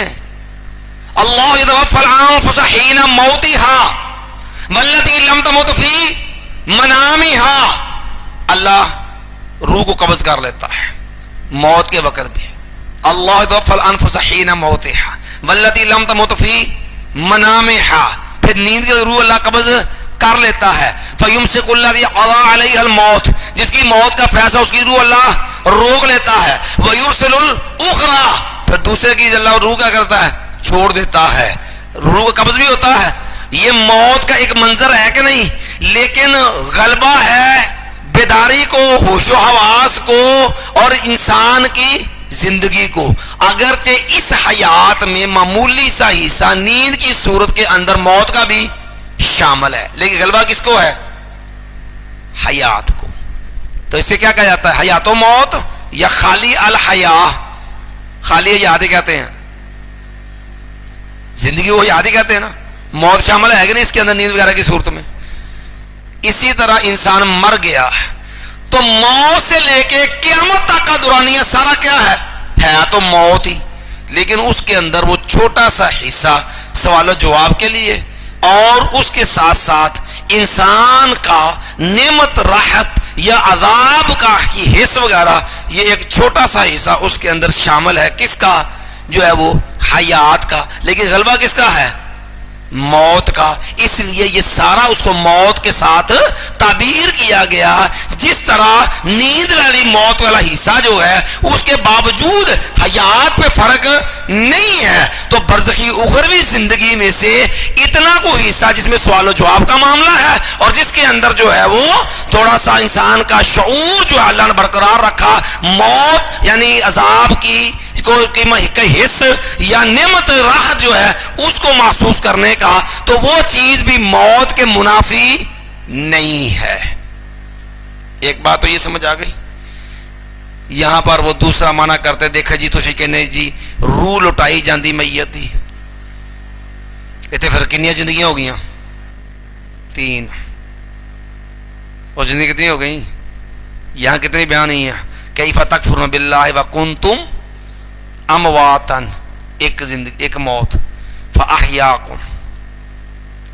اللہ یتوفی الانفس حین موتها والتی لم تمت فی منامها, اللہ روح کو قبض کر لیتا ہے موت کے وقت بھی. اللہ یتوفی الانفس حین موتها والتی لم تمت فی منامها, پھر نیند کے روح اللہ قبض کر لیتا ہے. فیمسک الذی قضی علیہ الموت, جس کی موت کا فیصلہ اس کی روح اللہ روک لیتا ہے. ویرسل الاخری, پھر دوسرے کی اللہ روح کیا کرتا ہے؟ چھوڑ دیتا ہے. روح کا قبض بھی ہوتا ہے. یہ موت کا ایک منظر ہے کہ نہیں, لیکن غلبہ ہے بیداری کو, ہوش و حواس کو, اور انسان کی زندگی کو. اگرچہ اس حیات میں معمولی سا حصہ نیند کی صورت کے اندر موت کا بھی شامل ہے, لیکن غلبہ کس کو ہے؟ حیات کو. تو اس سے کیا کہا جاتا ہے؟ حیات و موت, یا خالی الحیاء, خالی حیات ہی کہتے ہیں, زندگی کو حیات ہی کہتے ہیں نا. موت شامل ہے کہ نہیں اس کے اندر نیند وغیرہ کی صورت میں؟ اسی طرح انسان مر گیا تو موت سے لے کے قیامت تک کا دورانیہ سارا کیا ہے تو موت ہی, لیکن اس کے اندر وہ چھوٹا سا حصہ سوال و جواب کے لیے, اور اس کے ساتھ ساتھ انسان کا نعمت راحت یا عذاب کا ہی حصہ وغیرہ, یہ ایک چھوٹا سا حصہ اس کے اندر شامل ہے. کس کا؟ جو ہے وہ حیات کا. لیکن غلبہ کس کا ہے؟ موت کا. اس لیے یہ سارا اس کو موت کے ساتھ تعبیر کیا گیا. جس طرح نیند والی موت والا حصہ جو ہے اس کے باوجود حیات پہ فرق نہیں ہے, تو برزخی اخروی زندگی میں سے اتنا کو حصہ جس میں سوال و جواب کا معاملہ ہے, اور جس کے اندر جو ہے وہ تھوڑا سا انسان کا شعور جو اللہ نے برقرار رکھا, موت یعنی عذاب کی حص یا نعمت راحت جو ہے اس کو محسوس کرنے کا, تو وہ چیز بھی موت کے منافی نہیں ہے. ایک بات تو یہ سمجھ آ گئی. یہاں پر وہ دوسرا معنی کرتے, دیکھا جی تو کہنے جی روح لٹائی جاندی میت دی, اتنے پھر کنیاں زندگیاں ہو گئیاں؟ 3. اور زندگی کتنی ہو گئی؟ یہاں کتنی بیان نہیں ہے. کیف تکفرون باللہ وکنتم امواتن, ایک زندگی, ایک موت. فاحیاکم,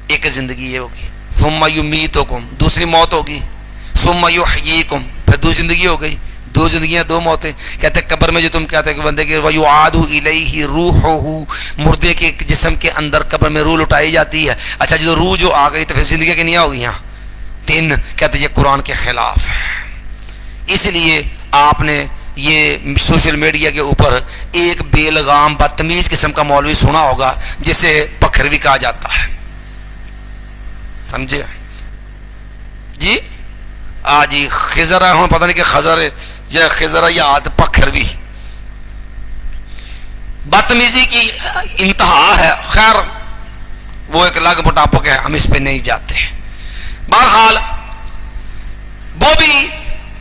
ایک زندگی یہ ہوگی. ثم یمیتکم, دوسری موت ہوگی. ثم یحییکم, پھر دو زندگی ہو گئی. دو زندگیاں دو موتیں. کہتے ہیں قبر میں جو تم کہتے ہیں کہ بندے کے ویعاد الیہ روحہ, مردے کے جسم کے اندر قبر میں روح لٹائی جاتی ہے. اچھا جو روح جو آ گئی تو پھر زندگیاں کنیاں ہو گئیاں؟ 3. کہتے ہیں یہ قرآن کے خلاف ہے. اس لیے آپ نے یہ سوشل میڈیا کے اوپر ایک بے لگام بدتمیز قسم کا مولوی سنا ہوگا جسے پکھروی کہا جاتا ہے, سمجھے جی؟ جی خضر ہوں, پتہ نہیں کہ خضر یا خضر یا پکھروی, بدتمیزی کی انتہا ہے. خیر وہ ایک الگ ٹاپک ہے, ہم اس پہ نہیں جاتے. بہرحال وہ بھی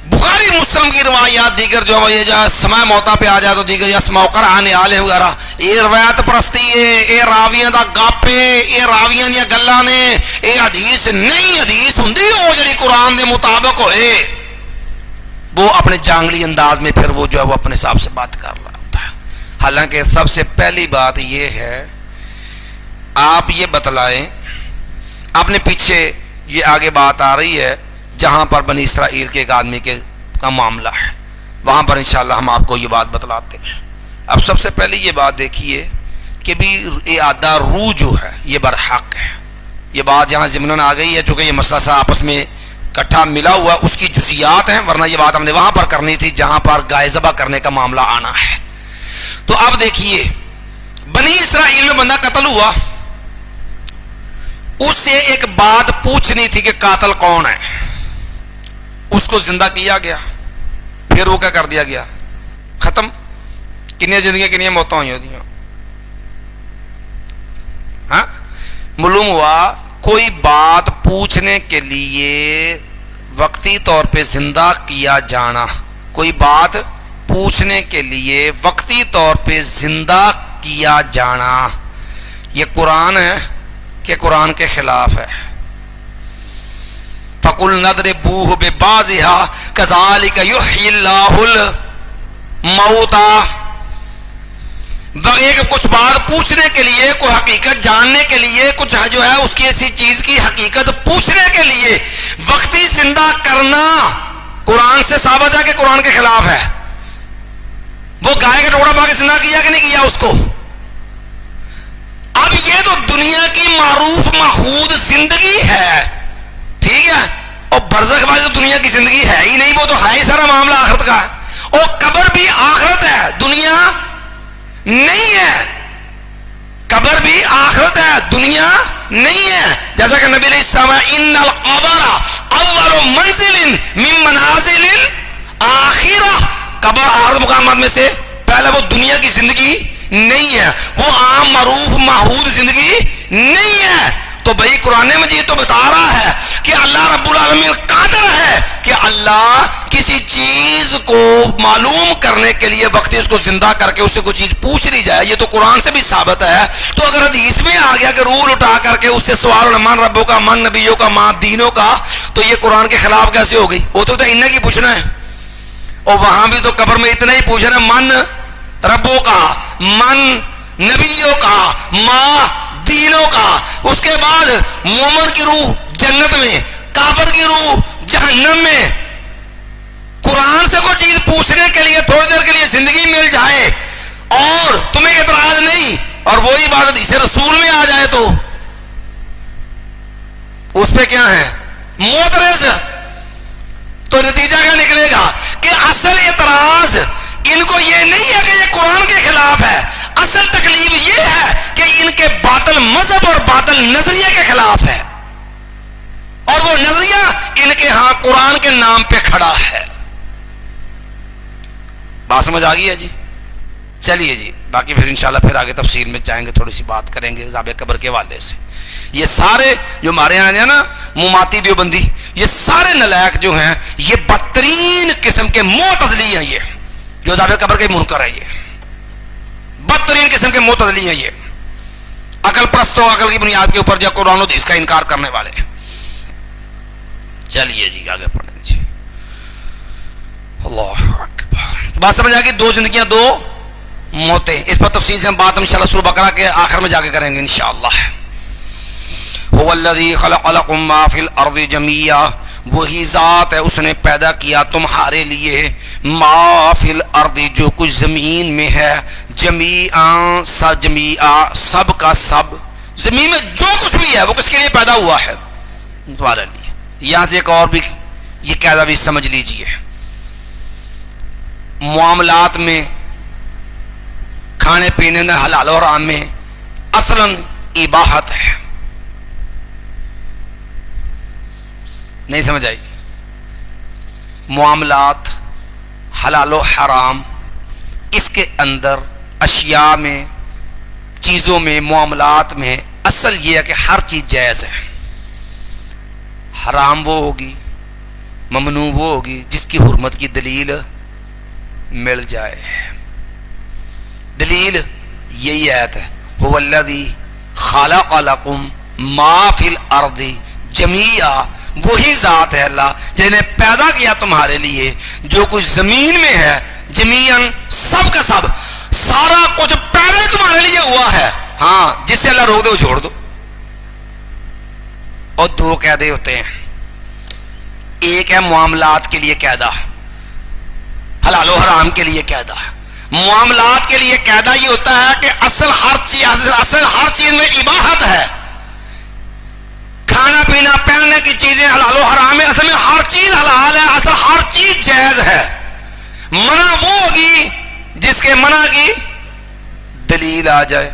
بخاری مسلم کی روایات دیگر جو یہ جو سماع موتا پہ آ جائے تو دیگر یا سماع قرآن عالم وغیرہ, یہ روایت پرستی ہے, یہ راویاں دا گپ ہے, یہ راویاں دیا گلاں نے, یہ حدیث نہیں. حدیث ہوندی ہو جڑی قرآن دے مطابق ہوئے, وہ اپنے جانگلی انداز میں پھر وہ جو ہے وہ اپنے حساب سے بات کر رہا ہوتا ہے. حالانکہ سب سے پہلی بات یہ ہے, آپ یہ بتلائیں, اپنے پیچھے یہ آگے بات آ رہی ہے جہاں پر بنی اسرائیل کے ایک آدمی کے کا معاملہ ہے, وہاں پر انشاءاللہ ہم آپ کو یہ بات بتلاتے ہیں. اب سب سے پہلے یہ بات دیکھیے کہ بھی اعادہ روح جو ہے یہ برحق ہے. یہ بات یہاں ضمناً آ گئی ہے چونکہ یہ مسئلہ سا آپس میں کٹھا ملا ہوا اس کی جزیات ہیں، ورنہ یہ بات ہم نے وہاں پر کرنی تھی جہاں پر گائے ذبح کرنے کا معاملہ آنا ہے۔ تو اب دیکھیے، بنی اسرائیل میں بندہ قتل ہوا، اس سے ایک بات پوچھنی تھی کہ قاتل کون ہے، اس کو زندہ کیا گیا، پھر وہ کیا کر دیا گیا، ختم۔ کنیا زندگیاں کنیا موتیں ہوئی ہوتی ہیں، ہاں، معلوم ہوا کوئی بات پوچھنے کے لیے وقتی طور پہ زندہ کیا جانا، کوئی بات پوچھنے کے لیے وقتی طور پہ زندہ کیا جانا، یہ قرآن ہے کہ قرآن کے خلاف ہے؟ فَقُلْ نَضْرِبُوهُ بِبَعْضِهَا كَذَلِكَ يُحْيِي اللَّهُ الْمَوْتَى۔ ایک کچھ بات پوچھنے کے لیے، کوئی حقیقت جاننے کے لیے، کچھ جو ہے اس کی ایسی چیز کی حقیقت پوچھنے کے لیے وقتی زندہ کرنا قرآن سے ثابت ہے کہ قرآن کے خلاف ہے؟ وہ گائے کا ٹکڑا پا کے زندہ کیا کہ نہیں کیا اس کو؟ اب یہ تو دنیا کی معروف ماخوذ زندگی ہے، ٹھیک ہے، اور برزخ والی تو دنیا کی زندگی ہے ہی نہیں، وہ تو ہے ہی سارا معاملہ آخرت کا ہے، اور قبر بھی آخرت ہے، دنیا نہیں ہے، قبر بھی آخرت ہے، دنیا نہیں ہے۔ جیسا کہ نبی علیہ السلام ان القبر اول منزل من منازل الاخرہ، قبر آخرت مقامات میں سے پہلے وہ دنیا کی زندگی نہیں ہے، وہ عام معروف ماحود زندگی نہیں ہے۔ تو بھائی قرآن مجید تو بتا رہا ہے کہ اللہ رب العالمین قادر ہے کہ اللہ کسی چیز کو معلوم کرنے کے لیے وقتی اس کو زندہ کر کے اس سے کوئی چیز پوچھ لی جائے، یہ تو قرآن سے بھی ثابت ہے۔ تو اگر حدیث میں آ گیا کہ روح اٹھا کر کے اس سے سوال من ربوں کا، من نبیوں کا، من دینوں کا، تو یہ قرآن کے خلاف کیسے ہو گئی؟ وہ تو انہیں کی پوچھنا ہے، اور وہاں بھی تو قبر میں اتنا ہی پوچھنا، من ربوں کا، من نبیوں کا، ماں دینوں کا۔ اس کے بعد مومن کی روح جنت میں، کافر کی روح جہنم میں۔ قرآن سے کوئی چیز پوچھنے کے لیے تھوڑی دیر کے لیے زندگی مل جائے اور تمہیں اعتراض نہیں، اور وہی بات حدیث رسول میں آ جائے تو اس پہ کیا ہے؟ معترض۔ تو نتیجہ کیا نکلے گا کہ اصل اعتراض ان کو یہ نہیں ہے کہ یہ قرآن کے خلاف ہے، اصل تکلیف یہ ہے کہ ان کے باطل مذہب اور باطل نظریے کے خلاف ہے، اور وہ نظریہ ان کے ہاں قرآن کے نام پہ کھڑا ہے۔ بات سمجھ آ گئی ہے جی؟ چلیے جی، باقی پھر انشاءاللہ پھر آگے تفصیل میں جائیں گے، تھوڑی سی بات کریں گے عذاب قبر کے حوالے سے۔ یہ سارے جو ہمارے یہاں ہیں نا مماتی دیوبندی، یہ سارے نلائق جو ہیں یہ بدترین قسم کے معتزلی ہیں، یہ جو عذاب قبر کے منکر ہے، یہ بدترین قسم کے معتزلی ہیں، یہ عقل پرستوں، عقل کی بنیاد کے اوپر جو قرآن و حدیث کا انکار کرنے والے۔ چلیے جی آگے پڑھیں جی۔ اللہ اکبر۔ بات سمجھ آ گئی؟ دو زندگیاں دو موتیں، اس پر تفصیل سے ہم بات انشاءاللہ سورہ بقرہ کے آخر میں جا کے کریں گے انشاءاللہ۔ هو الذی خلق لکم ما فی الارض جمیعا، وہی ذات ہے اس نے پیدا کیا تمہارے لیے ما فی الارض، جو کچھ زمین میں ہے، جمیعا سب کا سب، زمین میں جو کچھ بھی ہے وہ کس کے لیے پیدا ہوا ہے؟ تمہارے لیے۔ یہاں سے ایک اور بھی یہ قاعدہ بھی سمجھ لیجئے، معاملات میں، کھانے پینے میں، حلال اور حرام میں اصلاً اباحت ہے، نہیں سمجھ آئی؟ معاملات حلال و حرام، اس کے اندر اشیاء میں، چیزوں میں، معاملات میں اصل یہ ہے کہ ہر چیز جائز ہے۔ حرام وہ ہوگی، ممنوع وہ ہوگی جس کی حرمت کی دلیل مل جائے۔ دلیل یہی آیت ہے، هو الذی خلق لکم ما فی الارض جمیعا، وہی ذات ہے اللہ جس نے پیدا کیا تمہارے لیے جو کچھ زمین میں ہے، جمیعاً سب کا سب، سارا کچھ پیدا تمہارے لیے ہوا ہے۔ ہاں جس سے اللہ روک دے وہ چھوڑ دو۔ اور دو قاعدے ہوتے ہیں، ایک ہے معاملات کے لیے قاعدہ، حلال و حرام کے لیے قاعدہ۔ معاملات کے لیے قاعدہ یہ ہوتا ہے کہ اصل ہر چیز میں اباحت ہے، کھانا پینا پہننے کی چیزیں حلال و حرام ہے، اصل میں ہر چیز حلال ہے، اصل ہر چیز جائز ہے. منع وہ ہوگی جس کے منع کی دلیل آ جائے.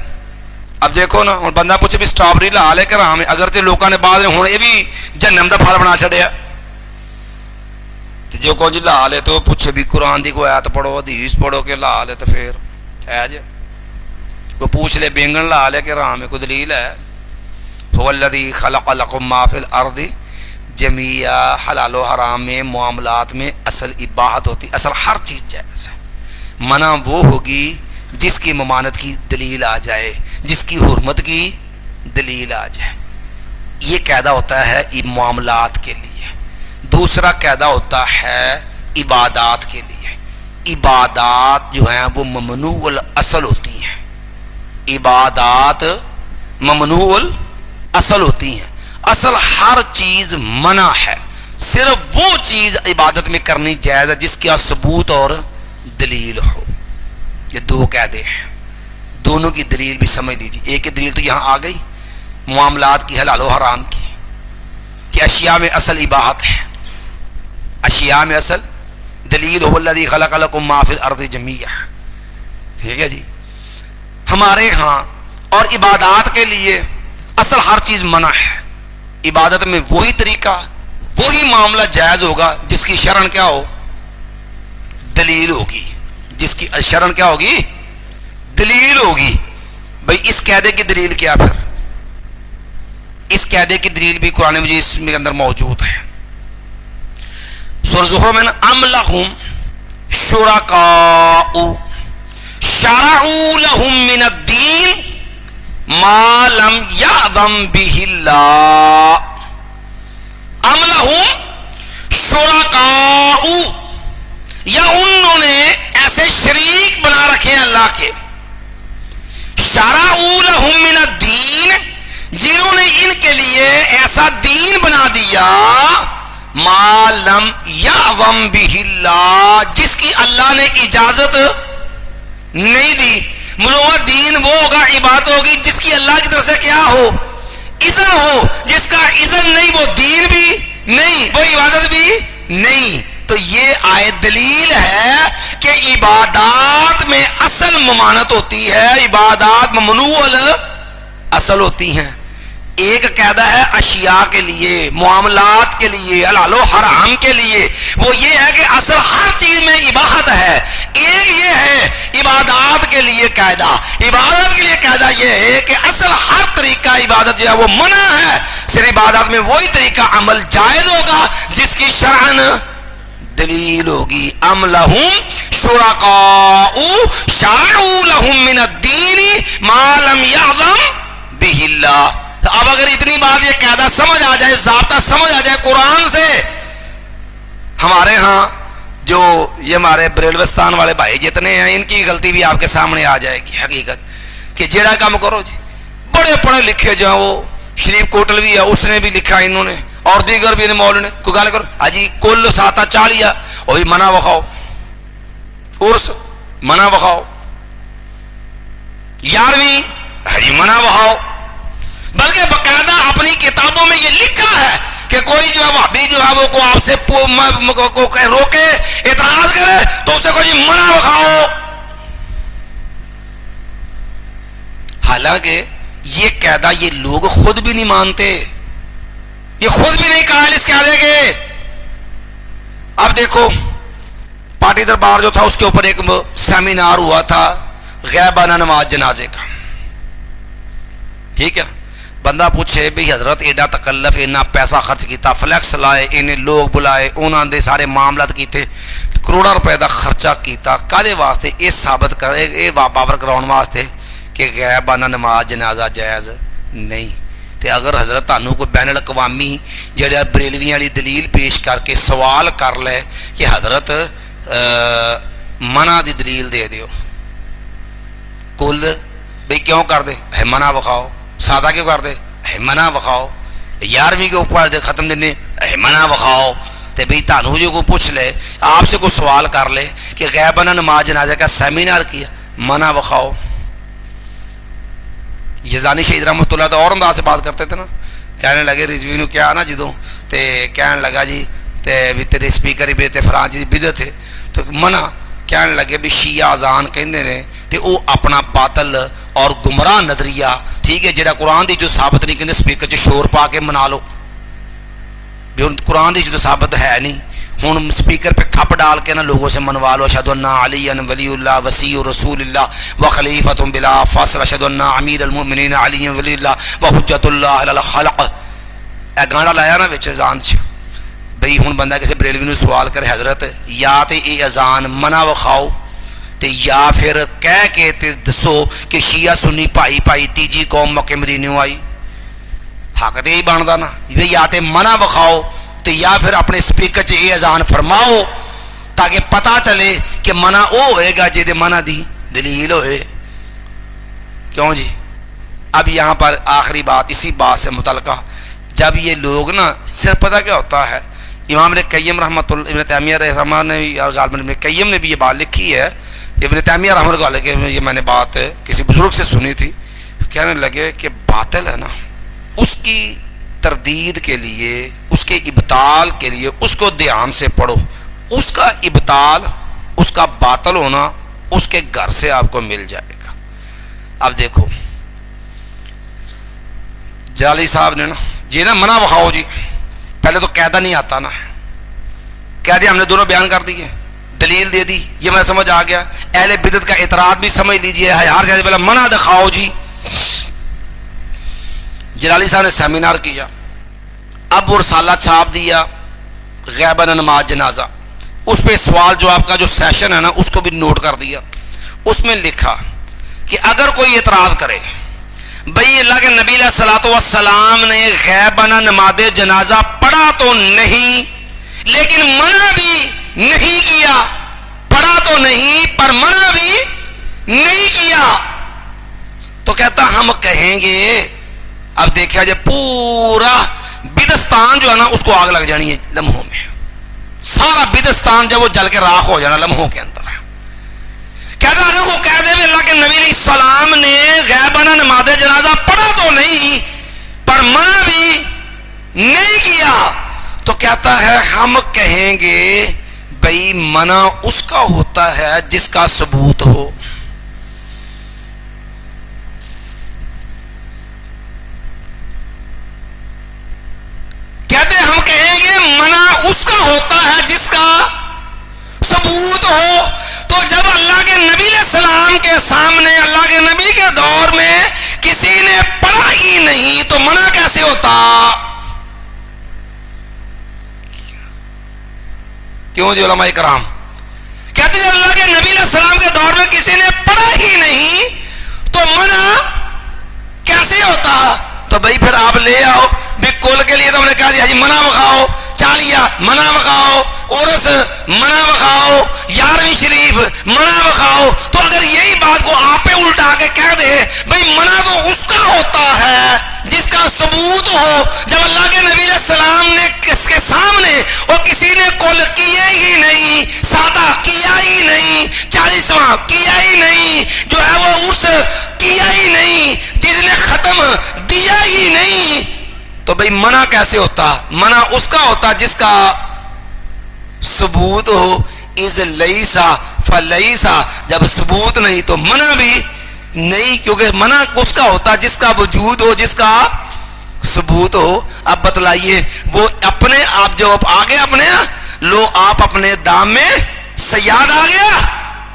اب دیکھو نا، ہوں بندہ پوچھے بھی سٹرابری حلال ہے کہ حرام ہے، اگرچہ لوگوں نے بعد ہوں یہ بھی جہنم دا پھل بنا چھڑیا. جو کو جی حلال ہے تو پوچھے بھی قرآن دی کوئی آیت پڑھو، حدیث پڑھو کہ حلال ہے، تو پھر ہے جی وہ پوچھ لے بینگن حلال ہے کہ حرام ہے، کوئی دلیل ہے؟ هو الذی خلق لکم ما فی الارض جمیعا. حلال و حرام میں معاملات میں اصل اباحت ہوتی، اصل ہر چیز جائز ہے. منع وہ ہوگی جس کی ممانعت کی دلیل آ جائے، جس کی حرمت کی دلیل آ جائے. یہ قاعدہ ہوتا ہے معاملات کے لیے. دوسرا قاعدہ ہوتا ہے عبادات کے لیے. عبادات جو ہیں وہ ممنوع الاصل ہوتی ہیں. عبادات ممنوع الاصل ہوتی ہیں. اصل ہر چیز منع ہے، صرف وہ چیز عبادت میں کرنی جائز ہے جس کا ثبوت اور دلیل ہو. یہ دو قاعدے ہیں، دونوں کی دلیل بھی سمجھ لیجیے. ایک کی دلیل تو یہاں آ گئی معاملات کی، حلال و حرام کی، کہ اشیاء میں اصل اباحت ہے، اشیاء میں اصل دلیل هو الذی خلق لکم ما فی الارض جمیعا. ٹھیک ہے جی. ہمارے ہاں اور عبادات کے لیے اصل ہر چیز منع ہے. عبادت میں وہی طریقہ وہی معاملہ جائز ہوگا جس کی شرع کیا ہو؟ دلیل ہوگی. جس کی شرع کیا ہوگی؟ دلیل ہوگی. بھئی اس قاعدے کی دلیل کیا؟ پھر اس قاعدے کی دلیل بھی قرآن مجید کے اندر موجود ہے. سورۃ زخرف میں ام لہم شرکاء شرعوا لهم من الدین ما لم یأذن بہ اللہ. ام لہم شرکاء، یا انہوں نے ایسے شریک بنا رکھے ہیں اللہ کے. شرعوا لهم من الدین، جنہوں نے ان کے لیے ایسا دین بنا دیا ما لم یأذن بہ اللہ، جس کی اللہ نے اجازت نہیں دی. ملوہ دین وہ ہوگا، عبادت ہوگی جس کی اللہ کی طرف سے کیا ہو؟ اذن ہو. جس کا اذن نہیں وہ دین بھی نہیں، وہ عبادت بھی نہیں. تو یہ آیت دلیل ہے کہ عبادات میں اصل ممانعت ہوتی ہے، عبادات ممنوع اصل ہوتی ہیں. ایک قاعدہ ہے اشیاء کے لیے، معاملات کے لیے، حلال و حرام کے لیے، وہ یہ ہے کہ اصل ہر چیز میں اباحت ہے. ایک یہ ہے عبادات کے لیے قاعدہ. عبادت کے لیے قاعدہ یہ ہے کہ اصل ہر طریقہ عبادت جو ہے وہ منع ہے. صرف عبادت میں وہی طریقہ عمل جائز ہوگا جس کی شرعن دلیل ہوگی. ام لہم شرکاء شرعوا لهم من الدین ما لم یأذن بہ اللہ. اب اگر اتنی بات یہ قاعدہ سمجھ آ جائے، ضابطہ سمجھ آ جائے قرآن سے، ہمارے ہاں جو یہ ہمارے بریلوستان والے بھائی جتنے ہیں ان کی غلطی بھی آپ کے سامنے آ جائے گی. حقیقت کہ جیڑا کام کرو جی، بڑے پڑھے لکھے جو ہیں وہ شریف کوٹل بھی ہے، اس نے بھی لکھا انہوں نے، اور دیگر بھی مولوی نے کوئی گل کرو حجی کل ساتا چالیا وہی منع بخاؤ، عرس منع بخاؤ، 11ویں حجی منع بخاؤ. بلکہ باقاعدہ اپنی کتابوں میں یہ لکھا ہے کہ کوئی جو ہے وہابی جو ہے وہ کو آپ سے روکے اعتراض کرے تو اسے کوئی منع بخاؤ. حالانکہ یہ قاعدہ یہ لوگ خود بھی نہیں مانتے، یہ خود بھی نہیں قائل اس قاعدے کے. اب دیکھو پارٹی دربار جو تھا اس کے اوپر ایک سیمینار ہوا تھا غیبانہ نماز جنازے کا. ٹھیک ہے، بندہ پوچھے بھی حضرت ایڈا تکلف، اینا پیسہ خرچ کیتا، فلیکس لائے، انہیں لوگ بلائے، انہوں نے سارے معاملات کیتے، کروڑا روپے دا خرچہ کیتا، کالے واسطے یہ ثابت کرے یہ باور کراؤن واسطے کہ غیبانہ نماز جنازہ جائز نہیں. تے اگر حضرت تانوں کوئی بین الاقوامی جڑا بریلویاں والی دلیل پیش کر کے سوال کر لے کہ حضرت منع دی دلیل دے دیو، کل بھئی کیوں کر دے منع بخاؤ، سادہ کیوں کر دے منع بخاؤ، 11ویں کے اوپر دے ختم دینے منع بخاؤ. تے بھئی تانوں جو کو پوچھ لے، آپ سے کوئی سوال کر لے کہ غیبانہ نماز جنازہ کا سیمینار کیا، منع بخاؤ. یزدانی شہید رحمۃ اللہ تو اور انداز سے بات کرتے تھے نا، کہنے لگے رضوی نو کیا نا جدوں تے کہنے لگا جی تے بھی تیرے سپیکر ہی تے فلاں چیز بدعت ہے تو منع کہنے لگے بھی شیعہ اذان کہندے نے تے او اپنا باطل اور گمراہ نظریہ ٹھیک ہے جڑا قرآن دی جو ثابت نہیں کہندے سپیکر چ شور پا کے منا لو بھی قرآن دی جو ثابت ہے نہیں ہوں سپیکر پہ کھپ ڈال کے نا لوگوں سے منوا لو اشہد ان علی ولی اللہ وسیع رسول اللہ و خلیفۃ بلا فاصل اشہد ان امیر المؤمنین علی ولی اللہ و حجت اللہ علی الخلق اے گانا لایا نا وچ اذان چ بھئی ہوں بندہ کسی بریلوی نو سوال کرے حضرت یا تے اے اذان منع وکھاؤ تے یا پھر کہہ کے تے دسو کہ شیعہ سنی پائی پائی تیجی قوم مکہ مدینہ آئی حق تے ہی بندا نا یا تے منع وکھاؤ تو یا پھر اپنے سپیکر چ یہ اذان فرماؤ تاکہ پتہ چلے کہ منع او ہوئے گا جے دے منع دی دلیل ہوئے کیوں جی اب یہاں پر آخری بات اسی بات سے متعلقہ جب یہ لوگ نا صرف پتہ کیا ہوتا ہے امام ابن قیم رحمۃ اللہ ابن تیمیہ رحمہ نے اور غالباً ابن قیم نے بھی یہ بات لکھی ہے ابن تیمیہ رحمۃ اللہ علیہ کہ یہ میں نے بات کسی بزرگ سے سنی تھی کہنے لگے کہ باطل ہے نا اس کی تردید کے لیے اس کے ابطال کے لیے اس کو دھیان سے پڑھو اس کا ابطال اس کا باطل ہونا اس کے گھر سے آپ کو مل جائے گا اب دیکھو جلالی صاحب نے نا جی نا منع بخاؤ جی پہلے تو قاعدہ نہیں آتا نا کہہ دیا ہم نے دونوں بیان کر دیے دلیل دے دی یہ میں سمجھ آ گیا اہل بدعت کا اعتراض بھی سمجھ لیجئے ہر جگہ پہلے منع دکھاؤ جی جلالی صاحب نے سیمینار کیا اب وہ رسالہ چھاپ دیا غیباً نماز جنازہ اس پہ سوال جواب کا جو سیشن ہے نا اس کو بھی نوٹ کر دیا اس میں لکھا کہ اگر کوئی اعتراض کرے بھئی اللہ کے نبی علیہ الصلوۃ والسلام نے غیباً نماز جنازہ پڑھا تو نہیں لیکن منع بھی نہیں کیا پڑھا تو نہیں پر منع بھی نہیں کیا تو کہتا ہم کہیں گے اب دیکھا جائے پورا بدستان جو ہے نا اس کو آگ لگ جانی ہے لمحوں میں سارا بدستان جب وہ جل کے راکھ ہو جانا لمحوں کے اندر کہتا اگر وہ کہہ دے اللہ کے نبی علیہ السلام نے غیبانہ نماز جنازہ پڑھا تو نہیں پر منع بھی نہیں کیا تو کہتا ہے ہم کہیں گے بھئی منع اس کا ہوتا ہے جس کا ثبوت ہو کہتے ہم کہیں گے منع اس کا ہوتا ہے جس کا ثبوت ہو تو جب اللہ کے نبی علیہ السلام کے سامنے اللہ کے نبی کے دور میں کسی نے پڑھا ہی نہیں تو منع کیسے ہوتا کیوں جی علماء کرام کہتے ہیں اللہ کے نبی علیہ السلام کے دور میں کسی نے پڑھا ہی نہیں تو منع کیسے ہوتا تو بھائی پھر آپ لے آؤ بھی کل کے لیے تو ہم نے کہا دیا جی منع بخاؤ چالیہ منع بخاؤ عرس منع بخاؤ 11ویں شریف منع بخاؤ تو اگر یہی بات کو آپ پہ الٹا کے کہہ دے بھائی منع تو اس کا ہوتا ہے جس کا ثبوت ہو جب اللہ کے نبی علیہ السلام نے کس کے سامنے اور کسی نے کل کیے ہی نہیں سادہ کیا ہی نہیں 40واں کیا ہی نہیں جو ہے وہ عرس کیا ہی نہیں جس نے ختم دیا ہی نہیں تو بھئی منع کیسے ہوتا منع اس کا ہوتا جس کا ثبوت ہو از لیسا فلیسا جب ثبوت نہیں تو منع بھی نہیں کیونکہ منع اس کا ہوتا جس کا وجود ہو جس کا ثبوت ہو اب بتلائیے وہ اپنے آپ جو آگے اپنے لو آپ اپنے دام میں سیاد آ گیا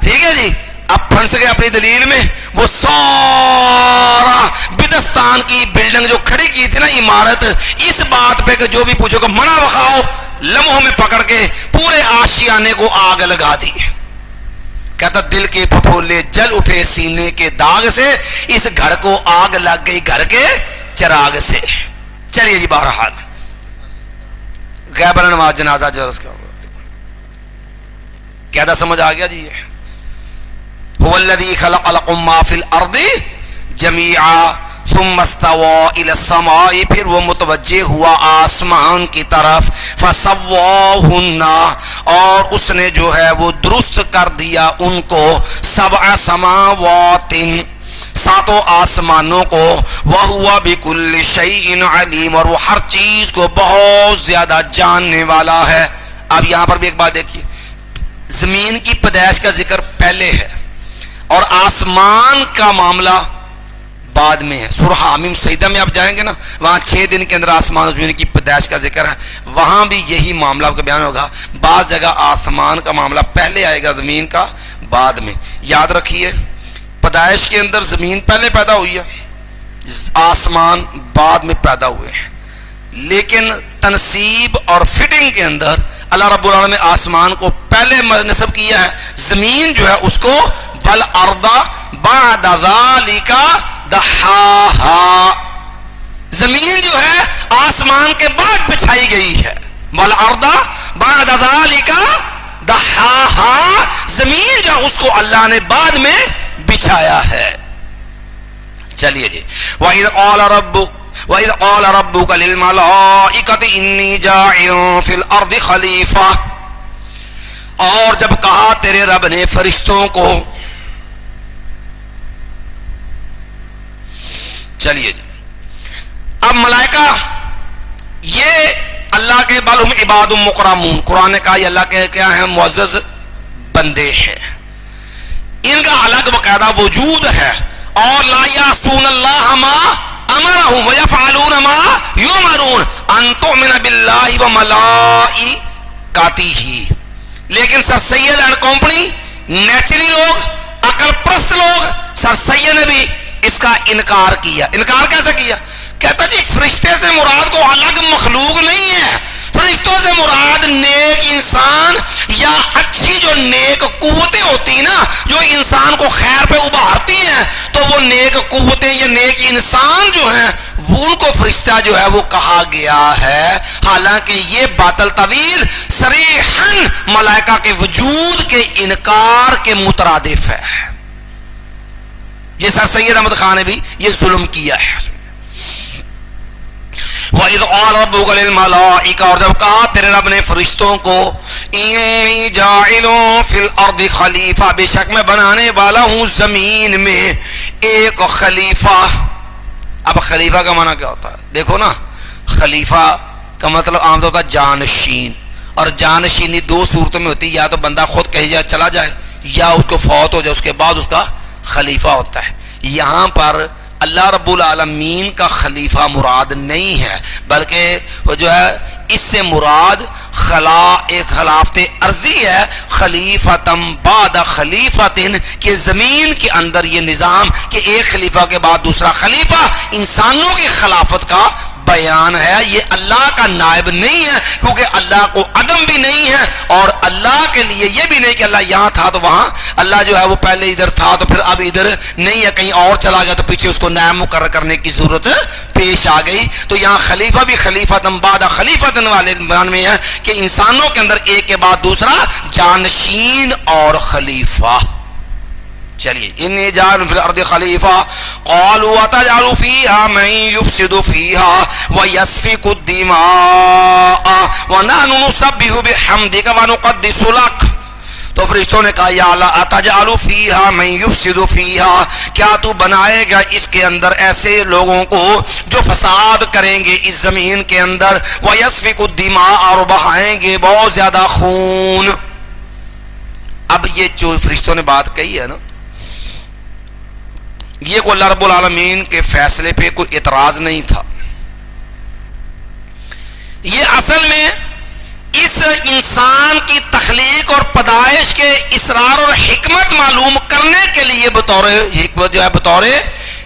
ٹھیک ہے جی اب پھنس گئے اپنی دلیل میں وہ سارا بدستان کی بلڈنگ جو کھڑی کی تھی نا عمارت اس بات پہ کہ جو بھی پوچھو کہ منع بخاؤ لمحوں میں پکڑ کے پورے آشیانے کو آگ لگا دی کہتا دل کے پھپھولے جل اٹھے سینے کے داغ سے اس گھر کو آگ لگ گئی گھر کے چراغ سے چلیے جی بہرحال غیباً نماز جنازہ جو کہتا سمجھ آ گیا جی هو الذي خلق لكم ما في الارض جميعا ثم استوى الى السماء پھر وہ متوجہ ہوا آسمان کی طرف فسواهن اور اس نے جو ہے وہ درست کر دیا ان کو 7 سماوات ساتوں آسمانوں کو، وَهُوَ بِكُلِّ شَيْءٍ عَلِيمٌ، اور وہ ہر چیز کو بہت زیادہ جاننے والا ہے۔ اب یہاں پر بھی ایک بات دیکھیے، زمین کی پیدائش کا ذکر پہلے ہے اور آسمان کا معاملہ بعد میں ہے۔ سورہ حامیم سجدہ میں آپ جائیں گے نا، وہاں 6 دن کے اندر آسمان اور زمین کی پیدائش کا ذکر ہے، وہاں بھی یہی معاملہ آپ کا بیان ہوگا۔ بعض جگہ آسمان کا معاملہ پہلے آئے گا، زمین کا بعد میں۔ یاد رکھیے پیدائش کے اندر زمین پہلے پیدا ہوئی ہے، آسمان بعد میں پیدا ہوئے ہیں، لیکن تنصیب اور فٹنگ کے اندر اللہ رب العالمین نے آسمان کو پہلے نصب کیا ہے، زمین جو ہے اس کو وَالْأَرْضَ بَعْدَ ذَلِكَ دَحَاهَا، زمین جو ہے آسمان کے بعد بچھائی گئی ہے۔ وَالْأَرْضَ بَعْدَ ذَلِكَ دَحَاهَا، زمین جو اس کو اللہ نے بعد میں بچھایا ہے۔ چلیے جی، وَإِذْ قَالَ رَبُّكَ لِلْمَلَائِكَةِ إِنِّي جَاعِلٌ فِي الْأَرْضِ خَلِيفَةً، اور جب کہا تیرے رب نے فرشتوں کو، چلیے جی، اب ملائکہ یہ اللہ کے بل ہم عباد مکرمون، قرآن نے کہا یہ اللہ کے کیا ہیں، معزز بندے ہیں، ان کا الگ باقاعدہ وجود ہے، اور لا یعصون اللہ ما امرہم ویفعلون ما یؤمرون ان تؤمن باللہ وملائکتہ، لیکن سر سید اینڈ کمپنی نیچری لوگ، عقل پرست لوگ، سر سید نے بھی اس کا انکار کیا۔ انکار کیسے کیا؟ کہتا جی فرشتے سے مراد کو الگ مخلوق نہیں ہے، فرشتوں سے مراد نیک انسان یا اچھی جو نیک قوتیں ہوتی نا، جو انسان کو خیر پہ ابھارتی ہیں، تو وہ نیک قوتیں یا نیک انسان جو ہیں وہ ان کو فرشتہ جو ہے وہ کہا گیا ہے، حالانکہ یہ باطل طویل صریحاً ملائکہ کے وجود کے انکار کے مترادف ہے۔ یہ سر سید احمد خان نے بھی یہ ظلم کیا ہے۔ وَإِذْ قَالَ رَبُّكَ لِلْمَلَائِكَةِ، اور جب کہا تیرے رب نے فرشتوں کو، اِنِّي جَاعِلٌ فِي الْأَرْضِ خلیفہ، بے شک میں بنانے والا ہوں زمین میں ایک خلیفہ۔ اب خلیفہ کا معنی کیا ہوتا ہے؟ دیکھو نا، خلیفہ کا مطلب عام طور پر جانشین، اور جانشینی 2 صورتوں میں ہوتی ہے، یا تو بندہ خود کہیں جائے چلا جائے، یا اس کو فوت ہو جائے، اس کے بعد اس کا خلیفہ ہوتا ہے۔ یہاں پر اللہ رب العالمین کا خلیفہ مراد نہیں ہے، بلکہ وہ جو ہے اس سے مراد ایک خلافت ارضی ہے، خلیفتم بعد خلیفت، کہ زمین کے اندر یہ نظام کہ ایک خلیفہ کے بعد دوسرا خلیفہ انسانوں کی خلافت کا بیان ہے۔ یہ اللہ کا نائب نہیں ہے، کیونکہ اللہ کو عدم بھی نہیں ہے، اور اللہ کے لیے یہ بھی نہیں کہ اللہ یہاں تھا تو وہاں، اللہ جو ہے وہ پہلے ادھر تھا تو پھر اب ادھر نہیں ہے، کہیں اور چلا گیا تو پیچھے اس کو نائب مقرر کرنے کی ضرورت پیش آ گئی۔ تو یہاں خلیفہ بھی خلیفتم بعد خلیفتن والے بیان میں ہے کہ انسانوں کے اندر ایک کے بعد دوسرا جانشین اور خلیفہ۔ چلیے، انی جاعل فی الارض خلیفہ، قالوا اتجعل فیہا من یفسد فیہا ویسفک الدماء ونحن نسبح بحمدک ونقدس لک، تو فرشتوں نے کہا یا اللہ اتجعل فیہا من یفسد فیہا، کیا تو بنائے گا اس کے اندر ایسے لوگوں کو جو فساد کریں گے اس زمین کے اندر، ویسفک الدماء، اور بہائیں گے بہت زیادہ خون۔ اب یہ جو فرشتوں نے بات کہی ہے نا، یہ کو اللہ رب العالمین کے فیصلے پہ کوئی اعتراض نہیں تھا، یہ اصل میں اس انسان کی تخلیق اور پیدائش کے اسرار اور حکمت معلوم کرنے کے لیے بطور حکمت جو ہے، بطور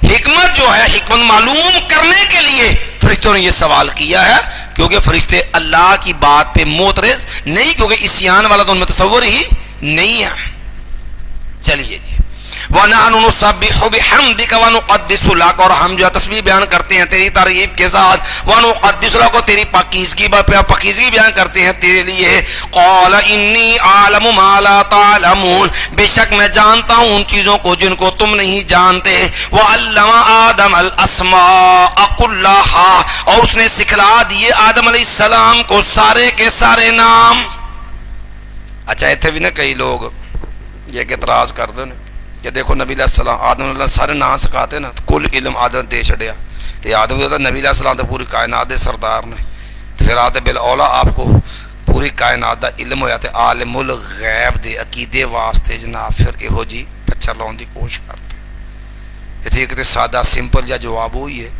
حکمت جو ہے، حکمت معلوم کرنے کے لیے فرشتوں نے یہ سوال کیا ہے، کیونکہ فرشتے اللہ کی بات پہ معترض نہیں، کیونکہ عصیان والا تو ان میں تصور ہی نہیں ہے۔ چلیے جی، وَنَحْنُ نُسَبِّحُ بِحَمْدِكَ وَنُقَدِّسُ لَكَ، اور ہم جو ہے تسبیح بیان کرتے ہیں تیری تعریف کے ساتھ، وَنُقَدِّسُ لَكَ، کو تیری پاکیزگی بیان کرتے ہیں تیرے لیے۔ قَالَ إِنِّي أَعْلَمُ مَا لَا تَعْلَمُونَ، بے شک میں جانتا ہوں ان چیزوں کو جن کو تم نہیں جانتے۔ وَعَلَّمَ آدَمَ الْأَسْمَاءَ كُلَّهَا، اور اس نے سکھلا دیے آدم علیہ السلام کو سارے کے سارے نام۔ اچھا اتنے بھی نا کئی لوگ یہ اعتراض کرتے ہیں کہ دیکھو نبی علیہ السلام آدم علیہ السلام سارے نام سکھاتے نا، کل علم آدم دے چھڑیا، تو آدم نبی علیہ السلام تو پوری کائنات دے سردار نے، تو پھر آتے بالاولا آپ کو پوری کائنات دا علم ہویا تے عالم الغیب دے عقیدے واسطے جناب پھر یہو جی پچھر لاؤن دی کوشش کرتے. یہ ایک سادہ سمپل جا جواب ہوئی ہے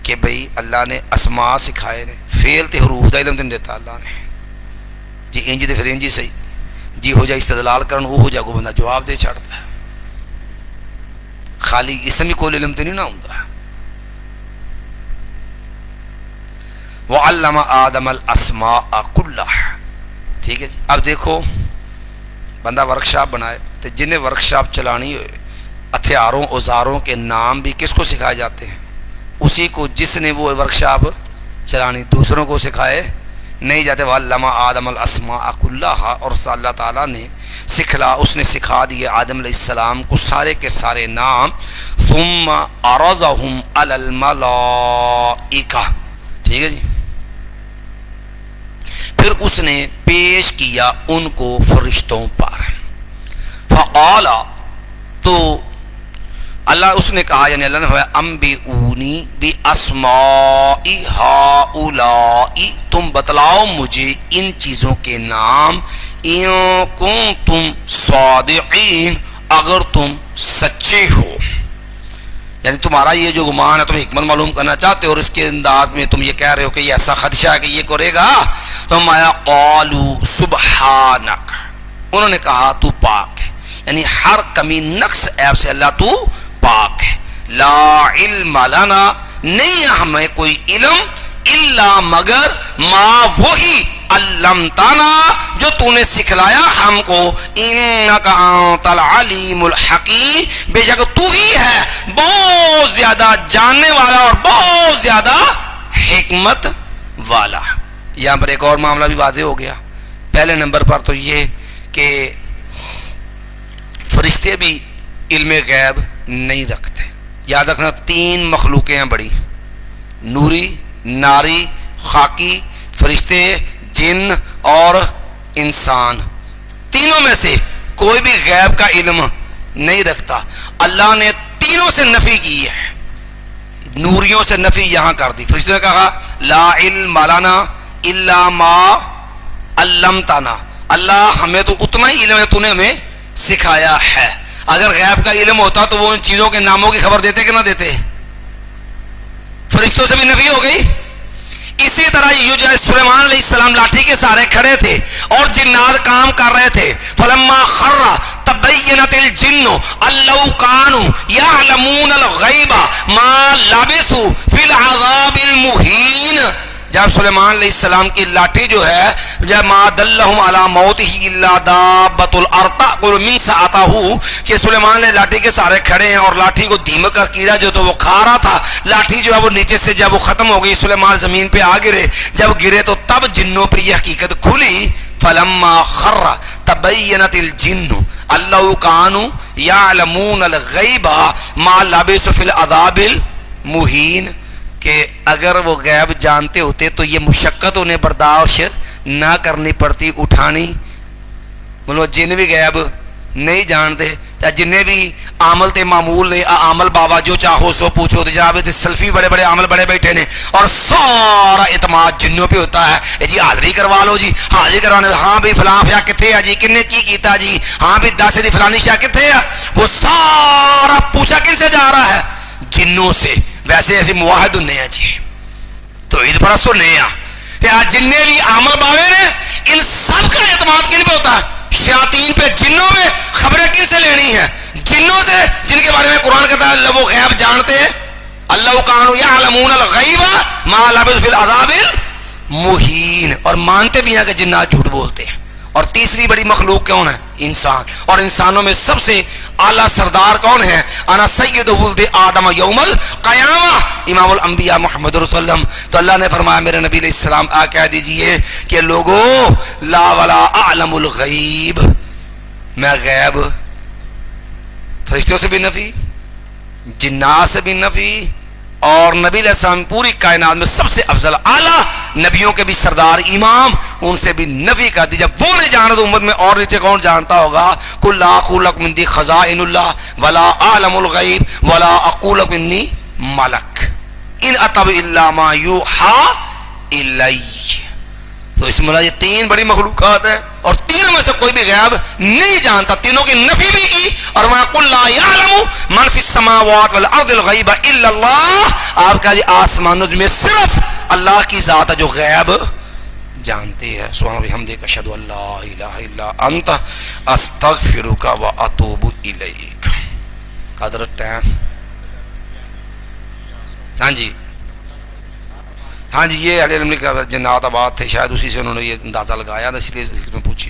کہ بھئی اللہ نے اسماء سکھائے نے، فعل تے حروف دا علم تے دیتا اللہ نے، جی انج تے پھر انج ہی صحیح، جی ہو جا استدلال کرن وہ ہو جا کو بندہ جواب دے چھڑتا ہے، خالی اسم ہی کوئی علم تے نہیں نہ ہوندا. وعلم آدم الاسماء کلها. ٹھیک ہے جی. اب دیکھو بندہ ورکشاپ بنائے تو جنہیں ورکشاپ چلانی ہوئے ہتھیاروں اوزاروں کے نام بھی کس کو سکھائے جاتے ہیں؟ اسی کو جس نے وہ ورکشاپ چلانی، دوسروں کو سکھائے نہیں جاتے. وعلم آدم الاسماء کلها. اور اللہ تعالیٰ نے اس نے سکھا دیے آدم علیہ السلام کو سارے کے سارے نام. ثم عرضهم علی الملائکہ. ٹھیک ہے جی. پھر اس نے پیش کیا ان کو فرشتوں پر. فقال، تو اللہ اس نے کہا، یعنی اللہ نے فرمایا انبئونی باسماء ہؤلاء، تم بتلاؤ مجھے ان چیزوں کے نام، ان کنتم صادقین، اگر تم سچے ہو. یعنی تمہارا یہ جو گمان ہے تم حکمت معلوم کرنا چاہتے ہو اور اس کے انداز میں تم یہ کہہ رہے ہو کہ یہ ایسا خدشہ ہے کہ یہ کرے گا، تو مایا قالوا سبحانک، انہوں نے کہا تو پاک ہے، یعنی ہر کمی نقص عیب سے اللہ تو پاک ہے. لا علم لنا، نہیں ہمیں کوئی علم، الا مگر ما وہی علمتنا، جو تو نے سکھلایا ہم کو، انک انت العلیم الحکیم، بے شک تو ہی ہے بہت زیادہ جاننے والا اور بہت زیادہ حکمت والا. یہاں پر ایک اور معاملہ بھی واضح ہو گیا. پہلے نمبر پر تو یہ کہ فرشتے بھی علم غیب نہیں رکھتے. یاد رکھنا تین مخلوقیں ہیں بڑی، نوری، ناری، خاکی، فرشتے، جن اور انسان. تینوں میں سے کوئی بھی غیب کا علم نہیں رکھتا. اللہ نے تینوں سے نفی کی ہے. نوریوں سے نفی یہاں کر دی. فرشتوں نے کہا لا علم لنا الا ما علمتنا، اللہ ہمیں تو اتنا ہی علم ہے تو نے ہمیں سکھایا ہے. اگر غیب کا علم ہوتا تو وہ ان چیزوں کے ناموں کی خبر دیتے کہ نہ دیتے؟ فرشتوں سے بھی نفی ہو گئی. اسی طرح یہ جو ہے سلیمان علیہ السلام لاٹھی کے سہارے کھڑے تھے اور جنات کام کر رہے تھے. فلما خر تبینت الجن ان لو كانوا يعلمون الغیب ما لبثوا فی العذاب المہین. جب سلیمان علیہ السلام کی لاٹھی جو ہے جب ما دلہم علی موتہ الا دابۃ الارض تأکل من سأتہ، کہ سلیمان نے لاٹھی کے سارے کھڑے ہیں اور لاٹھی کو دیمک کا کیڑا جو تو وہ کھا رہا تھا. لاٹھی جو ہے وہ نیچے سے جب وہ ختم ہو گئی، سلیمان زمین پہ آ گرے. جب گرے تو تب جنوں پہ یہ حقیقت کھلی. فلما خر تبینت الجن ان لو كانوا يعلمون الغیب ما لبثوا فی العذاب المہین، کہ اگر وہ غیب جانتے ہوتے تو یہ مشقت انہیں برداشت نہ کرنی پڑتی، اٹھانی. مطلب جن بھی غیب نہیں جانتے، جنہیں بھی عامل تے معمول نے عامل بابا جو چاہو سو پوچھو، تو جناب سلفی بڑے بڑے عامل بڑے بیٹھے نے اور سارا اعتماد جنوں پہ ہوتا ہے. جی حاضری کروا لو، جی حاضری کروانے، ہاں بھی فلاں شاہ کتنے ہے جی، کنے کی کیتا جی، ہاں بھی دس دی فلانی شاہ کتنے ہے. وہ سارا پوچھا کن سے جا رہا ہے؟ جنوں سے. ویسے ایسے موحد ہونے ہیں جی، توحید پرست ہونے ہیں. جننے بھی عامل باوے نے ان سب کا اعتماد کن پہ ہوتا ہے؟ شیاطین پہ. جنوں میں خبریں کن سے لینی ہے؟ جنوں سے، جن کے بارے میں قرآن کہتا ہے اللہ وہ غیب جانتے ہیں. اللہ کانوا یعلمون الغیب ما لبثوا فی العذاب المہین. اور مانتے بھی ہیں کہ جنات جھوٹ بولتے ہیں. اور تیسری بڑی مخلوق کون ہے؟ انسان. اور انسانوں میں سب سے اعلیٰ سردار کون ہے؟ انا سید ولد آدم یوم القیامہ، امام الانبیاء محمد رسول اللہ. تو اللہ نے فرمایا میرے نبی علیہ السلام کہہ دیجئے کہ لوگو لا ولا اعلم الغیب، میں غیب، فرشتوں سے بھی نفی، جنات سے بھی نفی، اور نبی علیہ السلام پوری کائنات میں سب سے افضل اعلیٰ نبیوں کے بھی سردار امام، ان سے بھی نفی کر دی. جب وہ نہیں جانا تو امت میں اور نیچے کون جانتا ہوگا؟ قل لا اقول لکم عندی خزائن اللہ ولا اعلم الغیب ولا اقول لکم انی ملک ان اتبع الا ما یوحی الی. تو اس میں یہ تین بڑی مخلوقات ہیں اور تینوں میں سے کوئی بھی غیب نہیں جانتا، تینوں کی نفی بھی کی. اور وہاں قل لا یعلم من فی السماوات والارض الغیب الا اللہ، آپ کا یہ آسمانوں میں صرف اللہ کی ذات ہے جو غیب جانتی ہے. سبحان اللہ بحمدک اشہد ان لا الہ الا انت استغفرک واتوب الیک. حضرت ٹائم ہاں جی ہاں جی، یہ اہل علم کا جنات آباد تھے، شاید اسی سے انہوں نے یہ اندازہ لگایا نا، اس لیے میں پوچھی.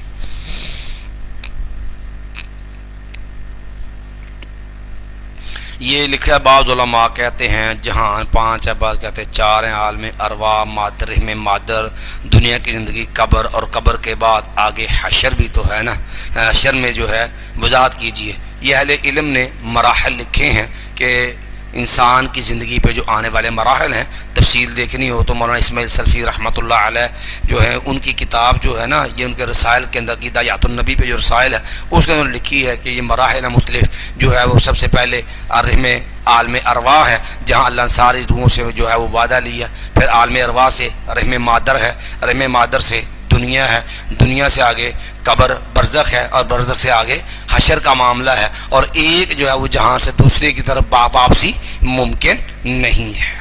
یہ لکھا ہے بعض علماء کہتے ہیں جہان 5 ہے، بعض کہتے ہیں 4 ہیں. عالم ارواح، مادر، رحم مادر، دنیا کی زندگی، قبر، اور قبر کے بعد آگے حشر بھی تو ہے نا. حشر میں جو ہے وضاحت کیجئے. یہ اہل علم نے مراحل لکھے ہیں کہ انسان کی زندگی پہ جو آنے والے مراحل ہیں، تفصیل دیکھنی ہو تو مولانا اسماعیل سلفی رحمۃ اللہ علیہ جو ہے ان کی کتاب جو ہے نا، یہ ان کے رسائل کے اندر ہدایات النبی پہ جو رسائل ہے اس کے اندر لکھی ہے کہ یہ مراحل مختلف جو ہے وہ سب سے پہلے رحم عالم ارواح ہے جہاں اللہ نے ساری روحوں سے جو ہے وہ وعدہ لیا. پھر عالم ارواح سے رحم مادر ہے، رحم مادر سے دنیا ہے، دنیا سے آگے قبر برزخ ہے، اور برزخ سے آگے حشر کا معاملہ ہے. اور ایک جو ہے وہ جہاں سے دوسرے کی طرف واپسی ممکن نہیں ہے.